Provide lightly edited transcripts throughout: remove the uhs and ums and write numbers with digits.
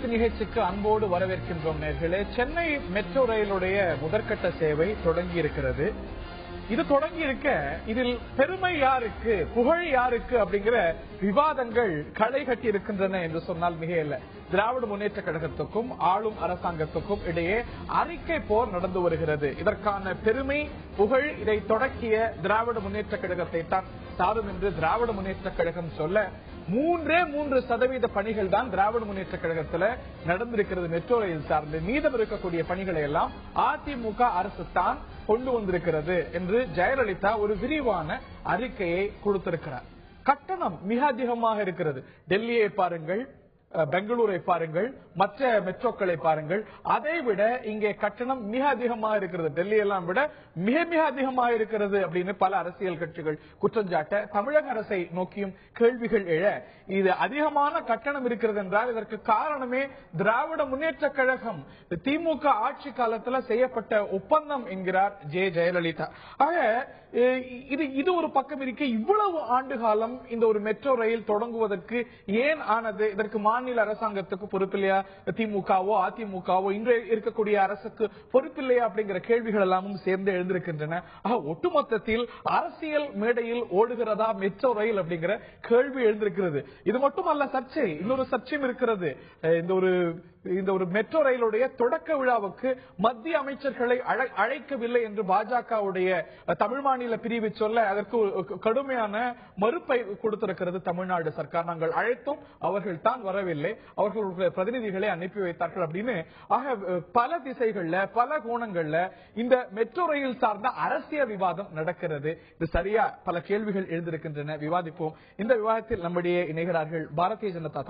கருத்து நிகழ்ச்சிக்கு அன்போடு வரவேற்கின்றோம் நேர்களே. சென்னை மெட்ரோ ரயிலுடைய முதற்கட்ட சேவை தொடங்கி இருக்கிறது. இது தொடங்கி இருக்க இதில் பெருமை யாருக்கு, புகழ் யாருக்கு அப்படிங்கிற விவாதங்கள் களை கட்டி இருக்கின்றன என்று சொன்னால் மிக இல்லை. திராவிட முன்னேற்ற கழகத்துக்கும் ஆளும் அரசாங்கத்துக்கும் இடையே அறிக்கை போர் நடந்து வருகிறது. இதற்கான பெருமை, புகழ் இதை தொடக்கிய திராவிட முன்னேற்ற கழகத்தை தான் சாரும் என்று திராவிட முன்னேற்ற கழகம் சொல்ல, 3% பணிகள் தான் திராவிட முன்னேற்ற கழகத்தில் நடந்திருக்கிறது மெட்ரோ ரயில் சார்ந்து. மீதம் இருக்கக்கூடிய பணிகளை எல்லாம் அதிமுக அரசு தான் கொண்டு வந்திருக்கிறது என்று ஜெயலலிதா ஒரு விரிவான அறிக்கையை கொடுத்திருக்கிறார். கட்டணம் மிக அதிகமாக இருக்கிறது. டெல்லியை பாருங்கள், பெங்களூரை பாருங்கள், மற்ற மெட்ரோக்களை பாருங்கள். அதை விட இங்கே கட்டணம் மிக அதிகமாக இருக்கிறது. டெல்லி எல்லாம் விட மிக மிக அதிகமாக இருக்கிறது அப்படின்னு பல அரசியல் கட்சிகள் குற்றஞ்சாட்ட, தமிழக அரசை நோக்கியும் கேள்விகள் எழ, இது அதிகமான கட்டணம் இருக்கிறது என்றால் இதற்கு காரணமே திராவிட முன்னேற்ற கழகம், திமுக ஆட்சி காலத்தில் செய்யப்பட்ட ஒப்பந்தம் என்கிறார் ஜெயலலிதா. ஆக இது ஒரு பக்கம் இருக்க, இவ்வளவு ஆண்டு காலம் இந்த ஒரு மெட்ரோ ரயில் தொடங்குவதற்கு ஏன் ஆனது? இதற்கு மாநில அரசாங்கத்துக்கு பொறுப்பில்லையா? திமுகவோ அதிமுகவோ இன்று இருக்கக்கூடிய அரசுக்கு பொறுப்பில்லையா அப்படிங்கிற கேள்விகள் எல்லாமும் சேர்ந்து எழுந்திருக்கின்றன. ஒட்டுமொத்தத்தில் அரசியல் மேடையில் ஓடுகிறதா மெட்ரோ ரயில் அப்படிங்கிற கேள்வி எழுந்திருக்கிறது. இது மட்டுமல்ல சர்ச்சை, இன்னொரு சர்ச்சையும் இருக்கிறது. இந்த ஒரு மெட்ரோ ரயிலுடைய தொடக்க விழாவுக்கு மத்திய அமைச்சர்களை அழைக்கவில்லை என்று பாஜகவுடைய தமிழ் மாநில பிரிவு சொல்ல, அதற்கு கடுமையான மறுப்பை கொடுத்திருக்கிறது தமிழ்நாடு சர்க்கார். நாங்கள் அழைத்தும் அவர்கள் தான் வரவில்லை, அவர்களுடைய பிரதிநிதிகளை அனுப்பி வைத்தார்கள் அப்படின்னு. ஆக பல திசைகள்ல, பல கோணங்கள்ல இந்த மெட்ரோ ரயில் சார்ந்த அரசியல் விவாதம் நடக்கிறது. இது சரியா? பல கேள்விகள் எழுந்திருக்கின்றன. விவாதிப்போம். இந்த விவாதத்தில் நம்முடைய இணைகிறார்கள் பாரதிய ஜனதா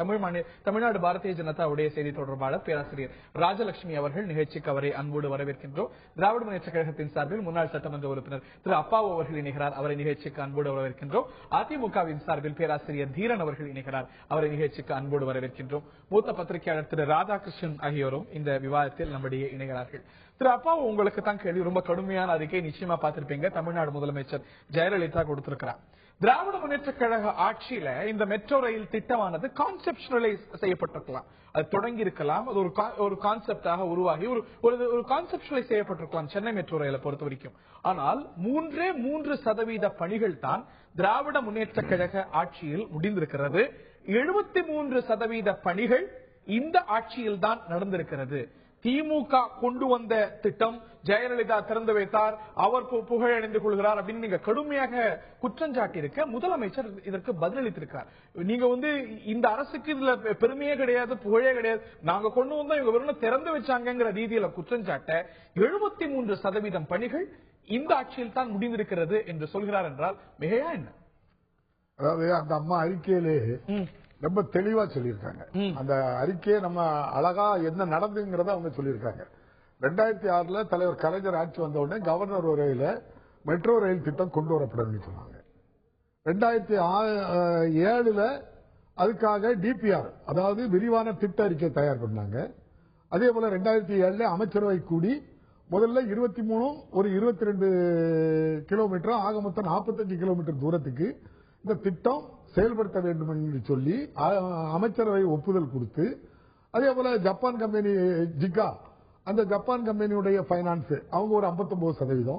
தமிழ்நாடு பாரதிய ஜனதாவுடைய செய்தி தொடர்பாளர் பேராசிரியர் ராஜலட்சுமி அவர்கள். நிகழ்ச்சிக்கு அவரை அன்போடு வரவேற்கின்றோம். திராவிட முன்னேற்ற கழகத்தின் சார்பில் முன்னாள் சட்டமன்ற உறுப்பினர் திரு அப்பாவு அவர்கள் இணைகிறார். அவரை நிகழ்ச்சிக்கு அன்போடு வரவேற்கின்றோம். அதிமுகவின் சார்பில் பேராசிரியர் தீரன் அவர்கள் இணைகிறார். அவரை நிகழ்ச்சிக்கு அன்போடு வரவேற்கின்றோம். மூத்த பத்திரிகையாளர் திரு ராதாகிருஷ்ணன் ஆகியோரும் இந்த விவாதத்தில் நம்முடைய இணைகிறார்கள். திரு அப்பாவு, உங்களுக்கு தான் கேள்வி. ரொம்ப கடுமையான அறிக்கை நிச்சயமா பார்த்திருப்பீங்க. தமிழ்நாடு முதலமைச்சர் ஜெயலலிதா கொடுத்திருக்கிறார். திராவிட முன்னேற்ற கழக ஆட்சியில இந்த மெட்ரோ ரயில் திட்டமானது கான்செப்ஷனலைஸ் செய்யப்பட்டிருக்கலாம், அது தொடங்கி இருக்கலாம், அது ஒரு கான்செப்டாக உருவாகி ஒரு கான்செப்ஷனலைஸ் செய்யப்பட்டிருக்கலாம் சென்னை மெட்ரோ ரயிலை பொறுத்த வரைக்கும். ஆனால் 3% பணிகள் தான் திராவிட முன்னேற்ற கழக ஆட்சியில் முடிந்திருக்கிறது. 73% பணிகள் இந்த ஆட்சியில் தான் நடந்திருக்கிறது. திமுக கொண்டு வந்த திட்டம் ஜெயலலிதா திறந்து வைத்தார், அவர் புகழடைந்து கொள்கிறார் அப்படின்னு நீங்க கடுமையாக குற்றஞ்சாட்டி இருக்க, முதலமைச்சர் இதற்கு பதிலளித்திருக்கிறார். நீங்க இந்த அரசுக்கு இதுல பெருமையே கிடையாது, புகழே கிடையாது, நாங்க கொண்டு வந்தோம், இவங்க வெறும் திறந்து வச்சாங்கிற ரீதியில குற்றஞ்சாட்ட 73% பணிகள் இந்த ஆட்சியில் தான் முடிந்திருக்கிறது என்று சொல்கிறார் என்றால் மிகையா என்ன? அதாவது அந்த அம்மா அறிக்கையிலே ரொம்ப தெளிவா சொல்லியிருக்காங்க. அந்த அறிக்கையை நம்ம அழகா என்ன நடந்துங்கிறத அவங்க சொல்லியிருக்காங்க. 2006 தலைவர் கலைஞர் ஆட்சி வந்த உடனே கவர்னர் உரையில மெட்ரோ ரயில் திட்டம் கொண்டு வரப்படும் சொன்னாங்க. 2007 அதுக்காக டிபிஆர், அதாவது விரிவான திட்ட அறிக்கை தயார் பண்ணாங்க. அதே போல 2007 அமைச்சரவை கூடி முதல்ல 23 ஒரு 22 கிலோமீட்டர் ஆக மொத்தம் 45 கிலோமீட்டர் தூரத்துக்கு இந்த திட்டம் செயல்படுத்த வேண்டும் என்று சொல்லி அமைச்சரவை ஒப்புதல் கொடுத்து, அதே போல ஜப்பான் கம்பெனி ஜிகா, அந்த ஜப்பான் கம்பெனியுடைய பைனான்ஸ் அவங்க ஒரு 59%,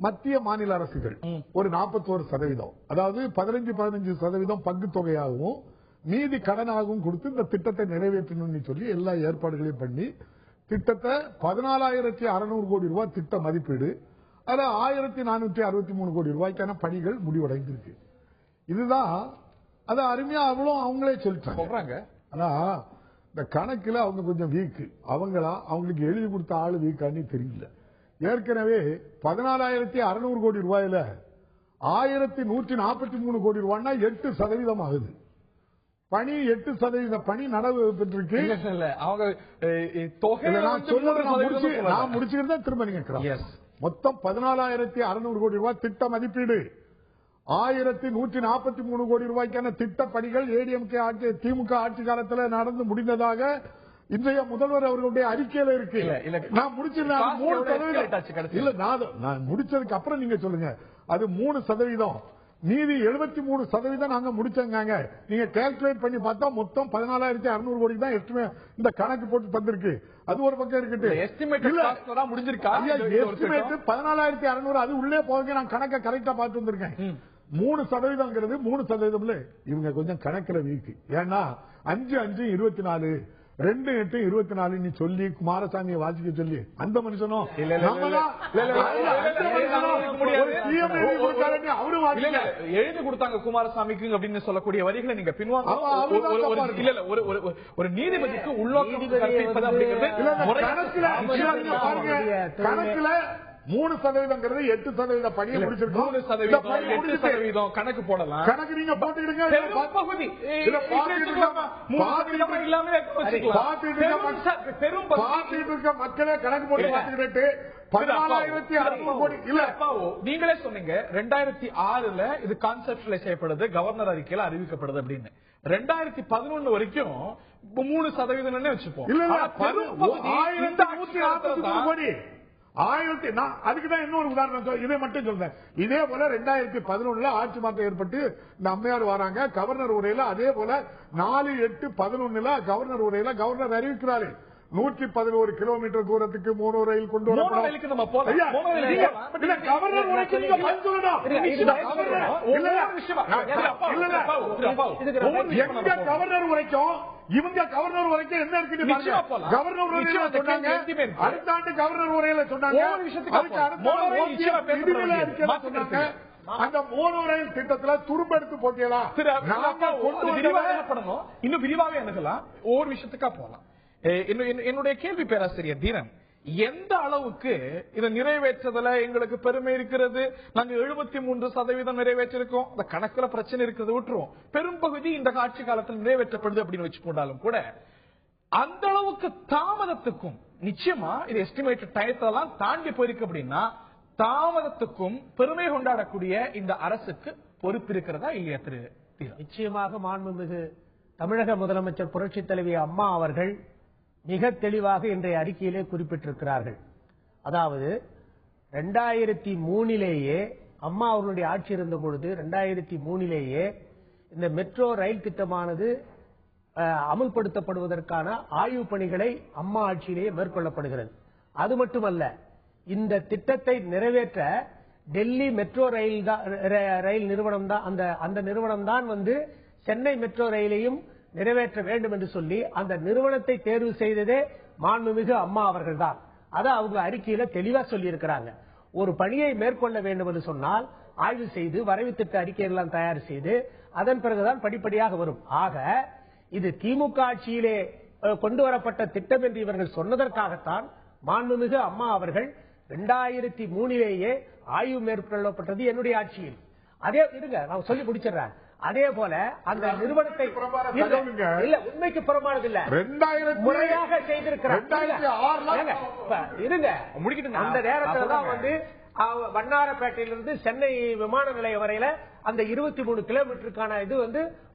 மத்திய மாநில அரசுகள் ஒரு 41%, அதாவது 15% பங்கு தொகையாகவும் மீதி கடனாகவும் கொடுத்து இந்த திட்டத்தை நிறைவேற்றணும்னு சொல்லி எல்லா ஏற்பாடுகளையும் பண்ணி திட்டத்தை 14,600 கோடி ரூபாய் திட்ட மதிப்பீடு, அதுல 1,463 கோடி ரூபாய்க்கான பணிகள் முடிவடைந்திருக்கு. இதுதான் அது அருமையா அவ்வளவு அவங்களே சொல்லிட்டாங்க. ஆனா இந்த கணக்குல அவங்க கொஞ்சம் வீக். அவங்களுக்கு எழுதி கொடுத்த ஆளு வீக்கான்னு தெரியல. ஏற்கனவே 14,600 கோடி ரூபாயில 1,143 கோடி ரூபாய்னா 8% ஆகுது. பணி 8% பணி நடைபெற்றிருக்கு. நான் முடிச்சுக்கிறதா திரும்ப நீங்க மொத்தம் 14,600 கோடி ரூபாய் திட்ட மதிப்பீடு, 1,143 கோடி ரூபாய்க்கான திட்ட பணிகள் ஏடிஎம்கே ஆட்சி திமுக ஆட்சி காலத்தில் நடந்து முடிந்ததாக இன்றைய முதல்வர் அவர்களுடைய அறிக்கையில இருக்கு. நான் முடிச்சிருந்தேன். நான் முடிச்சதுக்கு அப்புறம் நீங்க சொல்லுங்க. அது 3%. மீதி 73% நாங்க முடிச்சங்க. நீங்க கால்குலேட் பண்ணி பார்த்தா மொத்தம் 14,600 கோடி தான் இந்த கணக்கு போட்டு தந்திருக்கு. அது ஒரு பக்கம் இருக்கட்டு. எஸ்டிமேட் முடிஞ்சிருக்கா? எஸ்டிமேட் 14,600 அது உள்ளே போக நான் கணக்கை கரெக்டா பார்த்து வந்திருக்கேன். 3% 3% இவங்க கொஞ்சம் கணக்குல வீக்கு. ஏன்னா 5-5-24 2-8-24 நீ சொல்லி குமாரசாமியை வாசிக்க சொல்லி அந்த மனுஷனும் எழுதி கொடுத்தாங்க குமாரசாமிக்கு அப்படின்னு சொல்லக்கூடிய வரிகளை நீங்க பின்வாங்க. ஒரு நீதிபதிக்கு உள்நோக்கம் கற்பிப்பது அப்படிங்கிறது கணக்குல 3% 8% பணியை முடிச்சிருக்கோம். 3% கணக்கு போடலாம். கணக்கு நீங்க போட்டுக்கிடுங்க. மக்களே கணக்கு போட்டு பார்த்துக்கிட்டு 14,600 கோடி இல்ல. நீங்களே சொன்னீங்க 2006 இது கான்செப்ட்ல செய்யப்படுது, கவர்னர் அறிக்கையில அறிவிக்கப்படுது அப்படின்னு. 2011 வரைக்கும் 3% வச்சுப்போம். கோடி அதுக்குதான் இன்னொரு உதாரணம் இதை மட்டும் சொல்றேன். இதே போல 2011 ஆட்சி மாற்றம் ஏற்பட்டு இந்த அம்மையார் வராங்க. கவர்னர் உரையில அதே போல 4-8-11 கவர்னர் உரையில கவர்னர் அறிவிக்கிறாரு 111 கிலோமீட்டர் தூரத்துக்கு 3 ரயில் கொண்டு வரப்படும். கவர்னர் உரைக்கு நீங்க பதில் சொல்லணும். எங்க கவர்னர் உரைக்கும் இவங்க கவர்னர் வரைக்கும் என்ன இருக்கு? கவர்னர் உரையில சொன்னாங்க, அடுத்த ஆண்டு கவர்னர் உரையில சொன்னாங்க, அந்த 3 ரயில் திட்டத்துல துரும்பெடுத்து போட்டியலாம். இன்னும் விரிவாக அணுகலாம். ஒவ்வொரு விஷயத்துக்கா போலாம். என்னுடைய கேள்வி பேராசிரியர் தீரன், எந்த அளவுக்கு இதை நிறைவேற்றதுல எங்களுக்கு பெருமை இருக்கிறது? நாங்க 73% நிறைவேற்றிருக்கோம். அந்த கணக்குல பிரச்சனை இருக்கிறது விட்டுருவோம். பெரும் பகுதி இந்த ஆட்சி காலத்தில் நிறைவேற்றப்படுது அப்படின்னு வச்சு கொண்டாலும் கூட அந்த அளவுக்கு தாமதத்துக்கும் நிச்சயமா இது எஸ்டிமேட்டட் டயத்தெல்லாம் தாண்டி போயிருக்கு அப்படின்னா தாமதத்துக்கும் பெருமை கொண்டாடக்கூடிய இந்த அரசுக்கு பொறுப்பு இருக்கிறதா இல்லையா திரு தீரன்? நிச்சயமாக மாண்புமிகு தமிழக முதலமைச்சர் புரட்சித் தலைவி அம்மா அவர்கள் மிக தெளிவாக இன்றைய அறிக்கையிலே குறிப்பிட்டிருக்கிறார்கள். அதாவது 2003 அம்மா அவர்களுடைய ஆட்சி இருந்த பொழுது 2003 இந்த மெட்ரோ ரயில் திட்டமானது அமுல்படுத்தப்படுவதற்கான ஆய்வு பணிகளை அம்மா ஆட்சியிலேயே மேற்கொள்ளப்படுகிறது. அது மட்டுமல்ல, இந்த திட்டத்தை நிறைவேற்ற டெல்லி மெட்ரோ ரயில் நிறுவனம் தான் அந்த நிறுவனம் தான் சென்னை மெட்ரோ ரயிலையும் நிறைவேற்ற வேண்டும் என்று சொல்லி அந்த நிறுவனத்தை தேர்வு செய்ததே மாண்புமிகு அம்மா அவர்கள் தான். அதை அவங்க அறிக்கையில தெளிவா சொல்லி இருக்கிறாங்க. ஒரு பணியை மேற்கொள்ள வேண்டும் என்று சொன்னால் ஆய்வு செய்து வரைவு திட்ட அறிக்கையெல்லாம் தயார் செய்து அதன் பிறகுதான் படிப்படியாக வரும். ஆக இது திமுக ஆட்சியிலே கொண்டு வரப்பட்ட திட்டம் என்று இவர்கள் சொன்னதற்காகத்தான் மாண்புமிகு அம்மா அவர்கள் 2003 ஆய்வு மேற்கொள்ளப்பட்டது என்னுடைய ஆட்சியில். அதே இருங்க நான் சொல்லி முடிச்சிடறேன். அதே போல அந்த நிறுவனத்தை இல்ல உண்மைக்கு புறமானது இல்ல முறையாக செய்திருக்கிறார். இருங்க முடிக்கிட்டு அந்த நேரத்தில் தான் வண்ணாரப்பேட்டையிலிருந்து சென்னை விமான நிலையம் வரையில அந்த 23 கிலோமீட்டருக்கான இது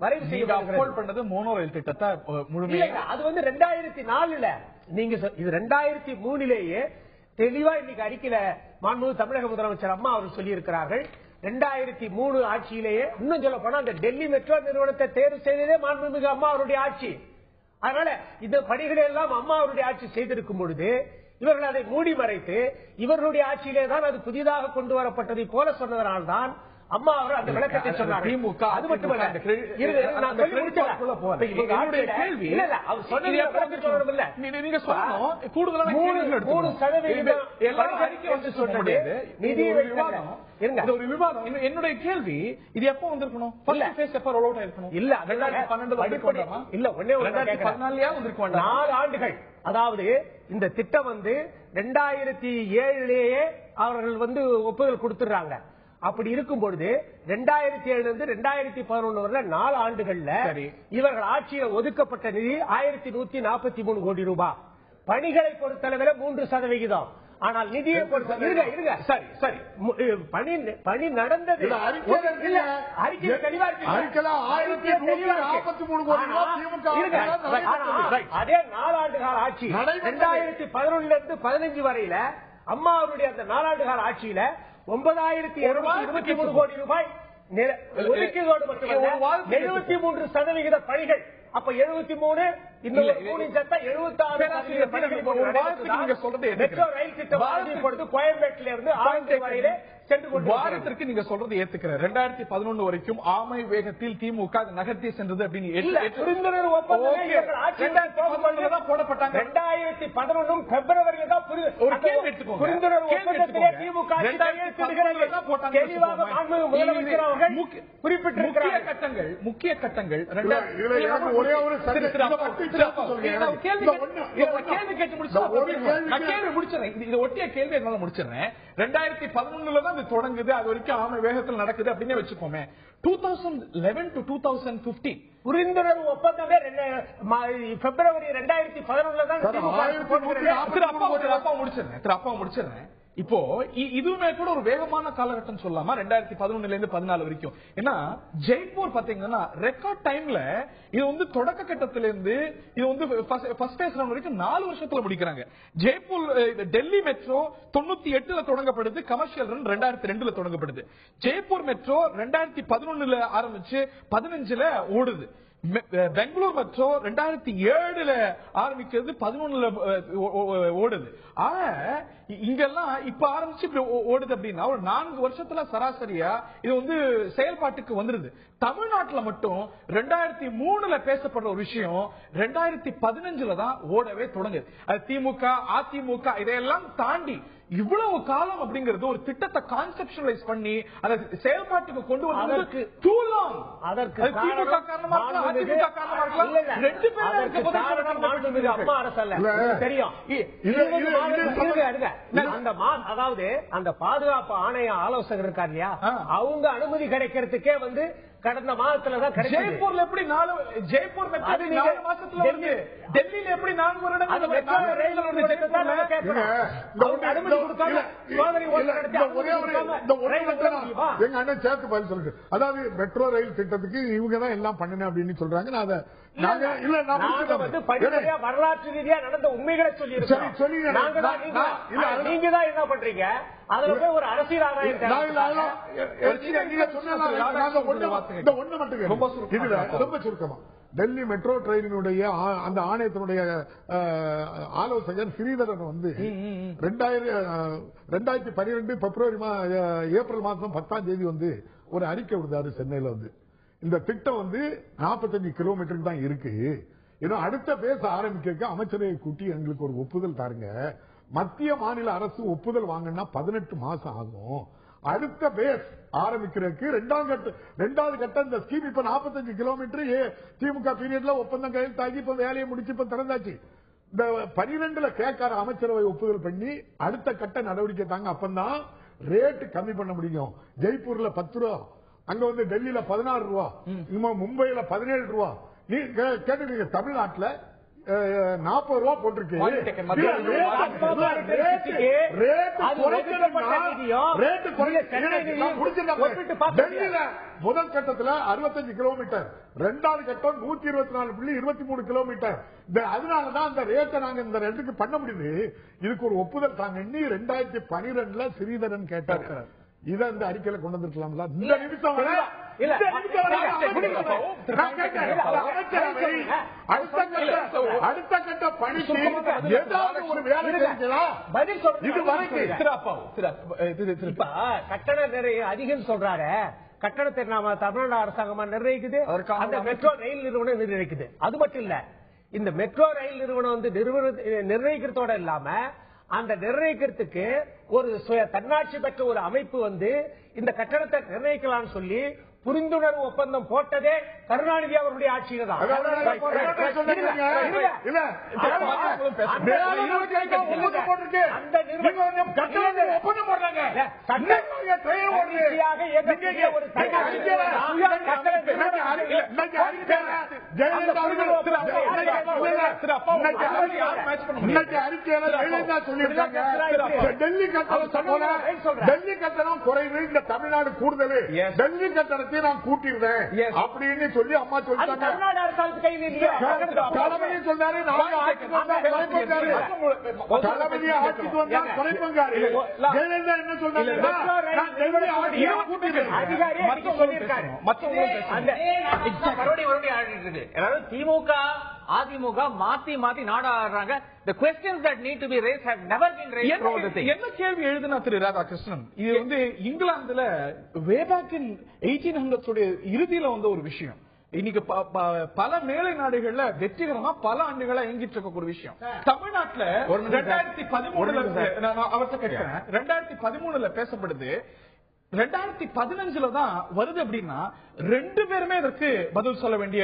வரைவு செய்யப்பட்டது மோனோ ரயில் திட்டத்தை முழுமையாக. அது 2004 நீங்க இது 2003 தெளிவா இன்னைக்கு அறிக்கையில மாண்புமிகு தமிழக முதலமைச்சர் அம்மா அவர்கள் சொல்லி இருக்கிறார்கள். 2003 ஆட்சியிலேயே இன்னும் சொல்ல போனா அந்த டெல்லி மெட்ரோ நிறுவனத்தை தேர்வு செய்ததே மாண்புமிகு அம்மா அவருடைய ஆட்சி. அதனால இந்த பணிகளை எல்லாம் அம்மா அவருடைய ஆட்சி செய்திருக்கும் பொழுது இவர்கள் அதை மூடி மறைத்து இவர்களுடைய ஆட்சியிலே தான் அது புதிதாக கொண்டு வரப்பட்டதை போல சொன்னதனால்தான் அம்மா அவர் அந்த விளக்கத்தை சொன்னார். திமுக அது மட்டுமல்ல, என்னுடைய கேள்வி இது எப்ப வந்திருக்கணும்? இல்ல 2012 இல்ல 2014 4 ஆண்டுகள். அதாவது இந்த திட்டம் 2007 அவர்கள் ஒப்புதல் கொடுத்துறாங்க. அப்படி இருக்கும் பொழுது 2007 இருந்து 2011 வரை 4 ஆண்டுகள்ல இவர்கள் ஆட்சியில் ஒதுக்கப்பட்ட நிதி 1143 கோடி ரூபாய். பணிகளை பொறுத்தளவில் 3%. ஆனால் நிதியை பொறுத்த சரி சரி பணி நடந்தது அறிக்கை தெளிவா அதே 4 ஆண்டு கால ஆட்சி 2011 இருந்து 15 வரையில அம்மா அவருடைய அந்த 4 ஆண்டு கால ஆட்சியில 9,223 கோடி ரூபாய் ஒதுக்கீடோடு மட்டுமல்ல 73% பணிகள். அப்ப 73 இந்த 3 சேர்த்தா 76% நீங்க சொல்றது மெட்ரோ ரயில் திட்டம் கோயம்பேட்டில இருந்து ஆலந்தூர் வரையிலே சென்று கொண்டு வாரத்திற்கு நீங்க சொல்றது ஏத்துக்கிறேன். 2011 வரைக்கும் ஆமை வேகத்தில் திமுக நகர்த்தி சென்றது அப்படின்னு புரிந்துணர்வு ஒப்பந்தம் போடப்பட்டாங்க. 2011 பிப்ரவரியில தான் ஒரு கேள்வி எடுத்துக்கோங்க. புரிந்துணர்வு ஒப்பந்தத்திலே திமுக தெளிவாக முதலமைச்சர் அவர்கள் குறிப்பிட்டிருக்கிறார்கள். முக்கிய கட்டங்கள் ஒரே ஒரு கேள்வி கேட்டு முடிச்சிடறேன். இதை ஒட்டிய கேள்வி என்னால முடிச்சிடறேன். 2011 தான் இது தொடங்குது, அது வரைக்கும் ஆமை வேகத்தில் நடக்குது அப்படின்னு வச்சுக்கோமே. 2011 to 2015 புரிந்துணர்வு ஒப்பந்தமே பிப்ரவரி 2011 தான் முடிச்சிடறேன். இப்போ இதுவுமே கூட ஒரு வேகமான காலகட்டம் சொல்லலாமா? 2011 இருந்து 14 வரைக்கும். ஏன்னா ஜெய்ப்பூர் பாத்தீங்கன்னா ரெக்கார்ட் டைம்ல இது வந்து தொடக்க கட்டத்தில இருந்து இது வந்து ஃபர்ஸ்ட் ஃபேஸ் ரவுண்ட் வரைக்கும் 4 வருஷத்துல முடிக்கிறாங்க. ஜெய்ப்பூர் டெல்லி மெட்ரோ 98 தொடங்கப்படுது, கமர்ஷியல் ரன் 2002 தொடங்கப்படுது. ஜெய்ப்பூர் மெட்ரோ 2011 ஆரம்பிச்சு 15 ஓடுது. பெங்களூர் மெட்ரோ 2007 ஆரம்பிக்கிறது, 11 ஓடுது. ஆனா இங்கெல்லாம் இப்ப ஆரம்பிச்சு ஓடுது அப்படின்னா ஒரு 4 வருஷத்துல சராசரியா இது வந்து செயல்பாட்டுக்கு வந்துருது. தமிழ்நாட்டில் மட்டும் 2003 பேசப்படுற ஒரு விஷயம் 2015 தான் ஓடவே தொடங்குது. அது திமுக அதிமுக இதையெல்லாம் தாண்டி இவ்வளவு காலம் அப்படிங்கிறது ஒரு திட்டத்தை கான்செப்ஷனலைஸ் பண்ணி அதை செயல்பாட்டுக்கு கொண்டு வந்ததற்கு too long. அதற்கு திமுக காரணமா இருக்கலாம், அதிமுக காரணமா இருக்கலாம், ரெண்டு பேரும் அம்மா அரசு அல்ல தெரியும். அதாவது அந்த பாதுகாப்பு ஆணைய ஆலோசகர் இருக்கார் இல்லையா, அவங்க அனுமதி கிடைக்கிறதுக்கே வந்து கடந்த மாதத்துலதான் ஜெய்ப்பூர்ல எப்படி ஜெய்ப்பூர் மாசத்துல வருது, டெல்லியில எப்படி 4 வருடங்கள் எங்க அண்ணன் சேர்த்து பதில் சொல்லுங்க. அதாவது மெட்ரோ ரயில் திட்டத்துக்கு இவங்க தான் எல்லாம் பண்ணணும் அப்படின்னு சொல்றாங்க. வரலாற்று ரீதியா நடந்த உண்மைகளை சொல்லி நீங்க தான் என்ன பண்றீங்க, அதுல போய் ஒரு அரசியல் ஆதாயம் ரொம்ப சுருக்கமா டெல்லி மெட்ரோ ட்ரெயினுடைய அந்த ஆணையத்தினுடைய ஆலோசகர் ஸ்ரீதரன் வந்து 2012 பிப்ரவரி ஏப்ரல் மாதம் 10ஆம் தேதி வந்து ஒரு அறிக்கை விடுதாரு சென்னையில வந்து இந்த திட்டம் வந்து 45 கிலோமீட்டருக்கு தான் இருக்கு. ஏன்னா அடுத்த பேச ஆரம்பிக்க அமைச்சரவை கூட்டி எங்களுக்கு ஒரு ஒப்புதல் தாருங்க. மத்திய மாநில அரசு ஒப்புதல் வாங்கினா 18 மாசம் ஆகும். அடுத்த பேஸ் ஆரம்பிக்கிறதுக்கு இரண்டாவது கட்டம் இந்த ஸ்கீம் இப்ப 45 கிலோமீட்டர் திமுக பீரியட்ல ஒப்பந்தம் கையெழுத்தாகி இப்ப வேலையை முடிச்சு இப்ப திறந்தாச்சு. இந்த 12 கேட்கார அமைச்சரவை ஒப்புதல் பண்ணி அடுத்த கட்ட நடவடிக்கை தாங்க. அப்பந்தான் ரேட் கம்மி பண்ண முடியும். ஜெய்ப்பூர்ல 10 ரூபா, அங்க வந்து டெல்லியில 16 ரூபா, மும்பையில 17 ரூபா. நீங்க கேட்டுருக்கீங்க தமிழ்நாட்டுல 40 ரூபா போட்டிருக்கு. முதல் கட்டத்தில் 65 கிலோமீட்டர், இரண்டாவது கட்டம் 124.23 கிலோமீட்டர். அதனாலதான் அந்த ரேட்டை நாங்க இந்த ரெண்டுக்கு பண்ண முடியுது. இதுக்கு ஒரு ஒப்புதல் தாங்க. 2012 ஸ்ரீதரன் கேட்டார். இதை இந்த அறிக்கையில கொண்டு வந்திருக்கலாம்ல. இந்த நிமிஷம் அடுத்த கட்ட பணிக்கு ஏதாவது ஒரு வேலை கட்டண நிறைய அதிகம் சொல்றாரு. கட்டணத்தை நாம தமிழ்நாடு அரசாங்கமா நிர்ணயிக்குது, அந்த மெட்ரோ ரயில் நிறுவனம் நிர்ணயிக்குது. அது மட்டும் இல்ல, இந்த மெட்ரோ ரயில் நிறுவனம் வந்து நிர்ணயிக்கிறதோட இல்லாம அந்த நிர்ணயிக்கிறதுக்கு ஒரு தன்னாட்சி பெற்ற ஒரு அமைப்பு வந்து இந்த கட்டணத்தை நிர்ணயிக்கலாம்னு சொல்லி புரிந்துணர்வு ஒப்பந்தம் போட்டதே கருணாநிதி அவருடைய ஆட்சியில தான். டெல்லி கட்டணம் குறைவு, இந்த தமிழ்நாடு கூடுதல். டெல்லி கட்டணத்தை எல்லாத்தையும் நான் கூட்டிடுறேன் அப்படின்னு சொல்லி அம்மா சொல்லிட்டாங்க. தமிழ்நாடு அரசாங்கத்து கையில் இல்லையா? தளபதி சொன்னாரு, தளபதி ஆட்சிக்கு வந்தா குறைப்பங்காரு. ஜெயலலிதா என்ன சொன்னாங்க, திமுக அதிமுக மாத்தி மாத்தி நாடாடுறாங்க. The questions that need to be raised have never been raised throughout the thing. என்ன கேள்வி எழுதுனா திரு ராதாகிருஷ்ணன், இது இங்கிலாந்துல way back in 1800s உடைய இறுதியில வந்த ஒரு விஷயம். இன்னைக்கு பல மேலை நாடுகள்ல வெற்றிகரமா பல ஆண்டுகளா இயங்கிட்டு இருக்க ஒரு விஷயம். தமிழ்நாட்டுல 2013 பேசப்படுது. 2015 தான் வருது. அப்படின்னா ரெண்டு பேருமே இதற்கு பதில் சொல்ல வேண்டிய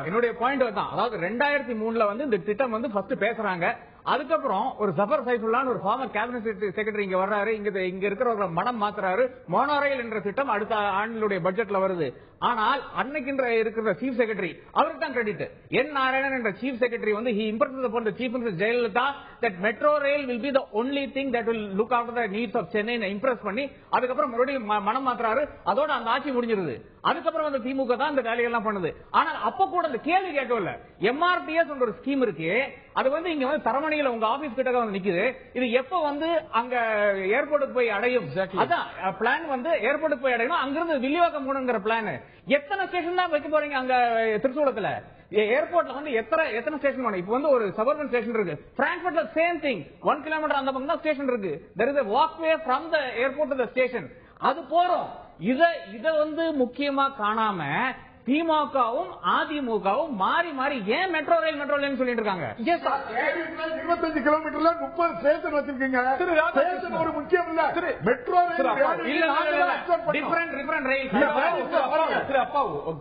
என்னுடைய பாயிண்ட் தான். அதாவது 2003 வந்து இந்த திட்டம் வந்து ஃபர்ஸ்ட் பேசுறாங்க. அதுக்கப்புறம் ஒரு ஜஃபர் சைஃபுல்லான்னு ஒரு ஃபார்மர் கேபினட் செக்ரட்டரி இங்க வர்றாரு. இங்க இருக்கிற மனம் மாத்துறாரு. மோனோ ரயில் என்ற திட்டம் அடுத்த ஆண்டுடைய பட்ஜெட்ல வருது. ஆனால் அன்னைக்கு இருக்கிற சீஃப் செக்ரட்டரி அவருக்கு தான் கிரெடிட். என் நாராயணன் என்ற சீஃப் செக்ரட்டரி வந்து he impressed upon the chief minister Jayalalitha that metro rail will be the only thing that will look after the needs of Chennai ன்னு இம்ப்ரெஸ் பண்ணி அதுக்கப்புறம் மறுபடியும் மனம் மாத்துறாரு. அதோட அந்த ஆட்சி முடிஞ்சிருது. அதுக்கப்புறம் அந்த திமுக தான் இந்த வேலையெல்லாம் பண்ணுது. ஆனால் அப்ப கூட அந்த கேள்வி கேட்கவில்லை. எம்ஆர்டிஎஸ் ஒரு ஸ்கீம் இருக்கு. அது வந்து இங்க வந்து தரமணியில உங்க ஆபீஸ் கிட்ட வந்து நிக்குது. இது எப்ப வந்து அங்க ஏர்போர்ட்டுக்கு போய் அடையும்? அதான் பிளான் வந்து ஏர்போர்ட்டுக்கு போய் அடையணும். அங்கிருந்து வில்லிவாக்கம் போகணுங்கிற பிளான். எத்தனை ஸ்டேஷன் தான் வைக்க போறீங்க அங்க திருச்சூலத்துல? ஏர்போர்ட்ல வந்து எத்தனை ஸ்டேஷன் வேணும்? இப்ப வந்து ஒரு சபர்பன் ஸ்டேஷன் இருக்கு. பிராங்க்ஃபர்ட்ல சேம் திங். 1 கிலோமீட்டர் அந்த பக்கம் தான் ஸ்டேஷன் இருக்கு. there is a walkway from the airport to the station. அது போறோம். இத வந்து முக்கியமா காணாம திமுகவும் அதிமுகவும் மாறி மாறி ஏன் மெட்ரோ ரயில் சொல்லிட்டு இருக்காங்க? 25 கிலோமீட்டர்ல 30 ஸ்டேஷன் வச்சிருக்கீங்க. ஸ்டேஷன் ஒரு முக்கியம் இல்ல. மெட்ரோ ரயில் டிஃபரண்ட் ரயில்.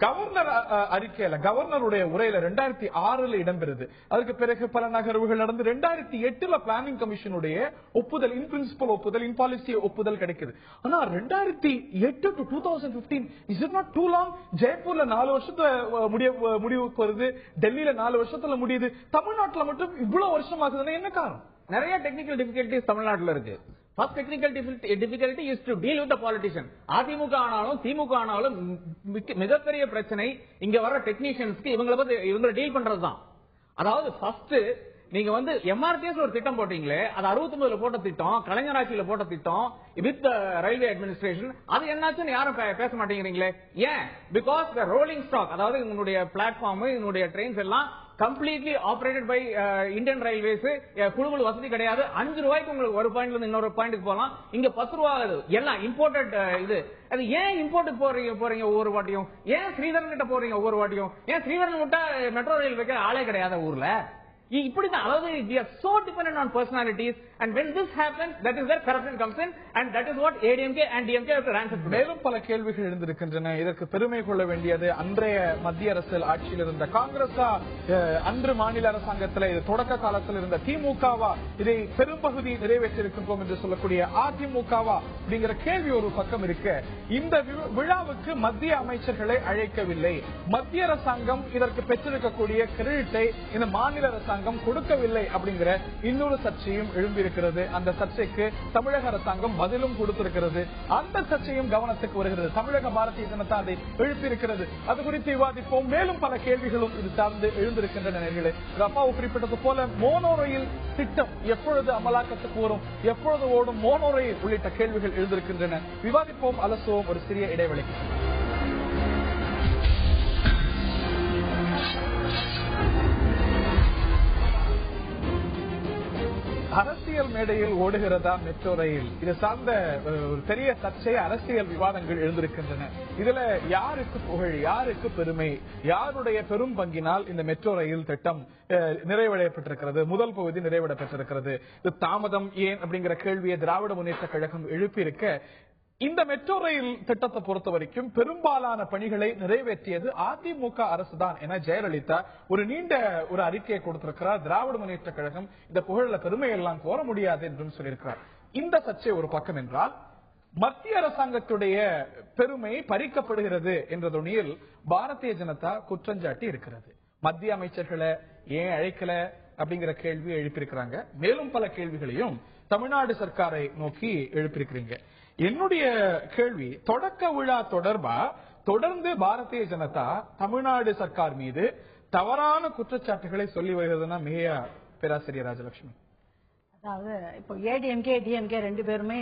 கவர்னர் அறிக்கையில கவர்னருடைய உரையில 2006 இடம்பெறுது. அதுக்கு பிறகு பல நகர்வுகள் நடந்து 2008 பிளானிங் கமிஷனுடைய ஒப்புதல், இன் பிரின்சிபல் ஒப்புதல், இன் பாலிசி ஒப்புதல் கிடைக்குது. ஆனா 2008 to 2015 is it not too long? ஜெய்ப்பூர்ல 4 வருஷத்துல முடிவுக்கு வருது. டெல்லியில 4 வருஷத்துல முடியுது. தமிழ்நாட்டுல மட்டும் இவ்வளவு வருஷம் ஆகுதுன்னா என்ன காரணம்? நிறைய டெக்னிக்கல் டிஃபிகல்டிஸ் தமிழ்நாட்டுல இருக்கு. First technical difficulty is to deal with the politician. AIADMK ஆனாலும் திமுக ஆனாலும் மிகப்பெரிய பிரச்சனை இங்க வர டெக்னீஷியன்ஸ்க்கு இவங்களை டீல் பண்றதுதான். அதாவது ஃபர்ஸ்ட் நீங்க வந்து எம்ஆர்டிஎஸ் ஒரு திட்டம் போட்டீங்களே, அது 69 போட்ட திட்டம், கலைஞர் ஆட்சியில போட்ட திட்டம் வித் ரயில்வே அட்மினிஸ்ட்ரேஷன். அது என்னாச்சுன்னு யாரும் பேச மாட்டேங்கிறீங்களே. ஏன்? பிகாஸ் த ரோலிங் ஸ்டாக், அதாவது உங்களுடைய பிளாட்ஃபார்ம், உங்களுடைய ட்ரெயின்ஸ் எல்லாம் completely operated by Indian railways. குழுவில் வசதி கிடையாது. 5 ரூபாய்க்கு உங்களுக்கு ஒரு பாயிண்ட்ல இருந்து இன்னொரு பாயிண்ட்டுக்கு போகலாம். இங்க 10 ரூபா எல்லாம் இம்போர்ட்டட். இது அது ஏன் இம்போர்ட்டுக்கு போறீங்க ஒவ்வொரு வாட்டியும்? ஏன் ஸ்ரீதரன் கிட்ட போறீங்க ஒவ்வொரு வாட்டியும்? ஏன் ஸ்ரீதரன் விட்டா மெட்ரோ ரயில் வைக்கிற ஆளே கிடையாது ஊர்ல? இப்படிதான். அதாவது we are so dependent on personalities, and when this happens, that is where corruption comes in, and that is what ADMK and DMK have to answer to. மேலும் பல கேள்விகள் எழுந்திருக்கின்றன. இதற்கு பெருமை கொள்ள வேண்டியது அன்றைய மத்திய அரசில் ஆட்சியில் இருந்த காங்கிரஸா, அன்று மாநில அரசாங்கத்தில் இது தொடக்க காலத்தில் இருந்த திமுகவா, இதை பெரும்பகுதி நிறைவேற்றிருக்கின்றோம் என்று சொல்லக்கூடிய அதிமுகவா அப்படிங்கிற கேள்வி ஒரு பக்கம் இருக்க, இந்த விழாவுக்கு மத்திய அமைச்சர்களை அழைக்கவில்லை. மத்திய அரசாங்கம் இதற்கு பெற்றிருக்கக்கூடிய கிரெடிட்டை இந்த மாநில அரசாங்கம் கொடுக்கவில்லை அப்படிங்கிற இன்னொரு சர்ச்சையும் எழும்பியிருக்கிறது. அந்த சர்ச்சைக்கு தமிழக அரசாங்கம் பதிலும் கொடுத்திருக்கிறது. அந்த சர்ச்சையும் கவனத்துக்கு வருகிறது. தமிழக பாரதிய ஜனதா அதை எழுப்பியிருக்கிறது. அது குறித்து விவாதிப்போம். மேலும் பல கேள்விகளும் இது சார்ந்து எழுந்திருக்கின்றன. நேயர்களே, அப்பாவு குறிப்பிட்டது போல மோனோ ரயில் திட்டம் எப்பொழுது அமலாக்கத்துக்கு வரும், எப்பொழுது ஓடும் மோனோ ரயில் உள்ளிட்ட கேள்விகள் எழுந்திருக்கின்றன. விவாதிப்போம், அலசுவோம். ஒரு சிறிய இடைவெளிக்கு அரசியல் மேடையில் ஓடுகிறதா மெட்ரோ ரயில்? இது சார்ந்த ஒரு பெரிய சர்ச்சை, அரசியல் விவாதங்கள் எழுந்திருக்கின்றன. இதுல யாருக்கு புகழ், யாருக்கு பெருமை, யாருடைய பெரும் பங்கினால் இந்த மெட்ரோ ரயில் திட்டம் நிறைவடையப்பட்டிருக்கிறது? முதல் பகுதி நிறைவடையப்பட்டிருக்கிறது. இது தாமதம் ஏன் அப்படிங்கிற கேள்வியை திராவிட முன்னேற்ற கழகம் எழுப்பியிருக்க, இந்த மெட்ரோ ரயில் திட்டத்தை பொறுத்த வரைக்கும் பெரும்பாலான பணிகளை நிறைவேற்றியது அதிமுக அரசுதான் என ஜெயலலிதா ஒரு நீண்ட ஒரு அறிக்கையை கொடுத்திருக்கிறார். திராவிட முன்னேற்ற கழகம் இந்த புகழ பெருமையெல்லாம் கோர முடியாது என்றும் சொல்லியிருக்கிறார். இந்த சர்ச்சை ஒரு பக்கம் என்றால், மத்திய அரசாங்கத்துடைய பெருமை பறிக்கப்படுகிறது என்ற துணியில் பாரதிய ஜனதா குற்றஞ்சாட்டி இருக்கிறது. மத்திய அமைச்சர்களை ஏன் அழைக்கல அப்படிங்கிற கேள்வியை எழுப்பியிருக்கிறாங்க. மேலும் பல கேள்விகளையும் தமிழ்நாடு சர்க்காரை நோக்கி எழுப்பியிருக்கிறீங்க. என்னுடைய கேள்வி, தொடக்க விழா தொடர்பா தொடர்ந்து பாரதிய ஜனதா தமிழ்நாடு சர்க்கார் மீது தவறான குற்றச்சாட்டுகளை சொல்லி வருகிறதுனா மிகையா பேராசிரியர் ராஜலட்சுமி? அதாவது இப்போ ஏடிஎம்கே டிஎம்கே ரெண்டு பேருமே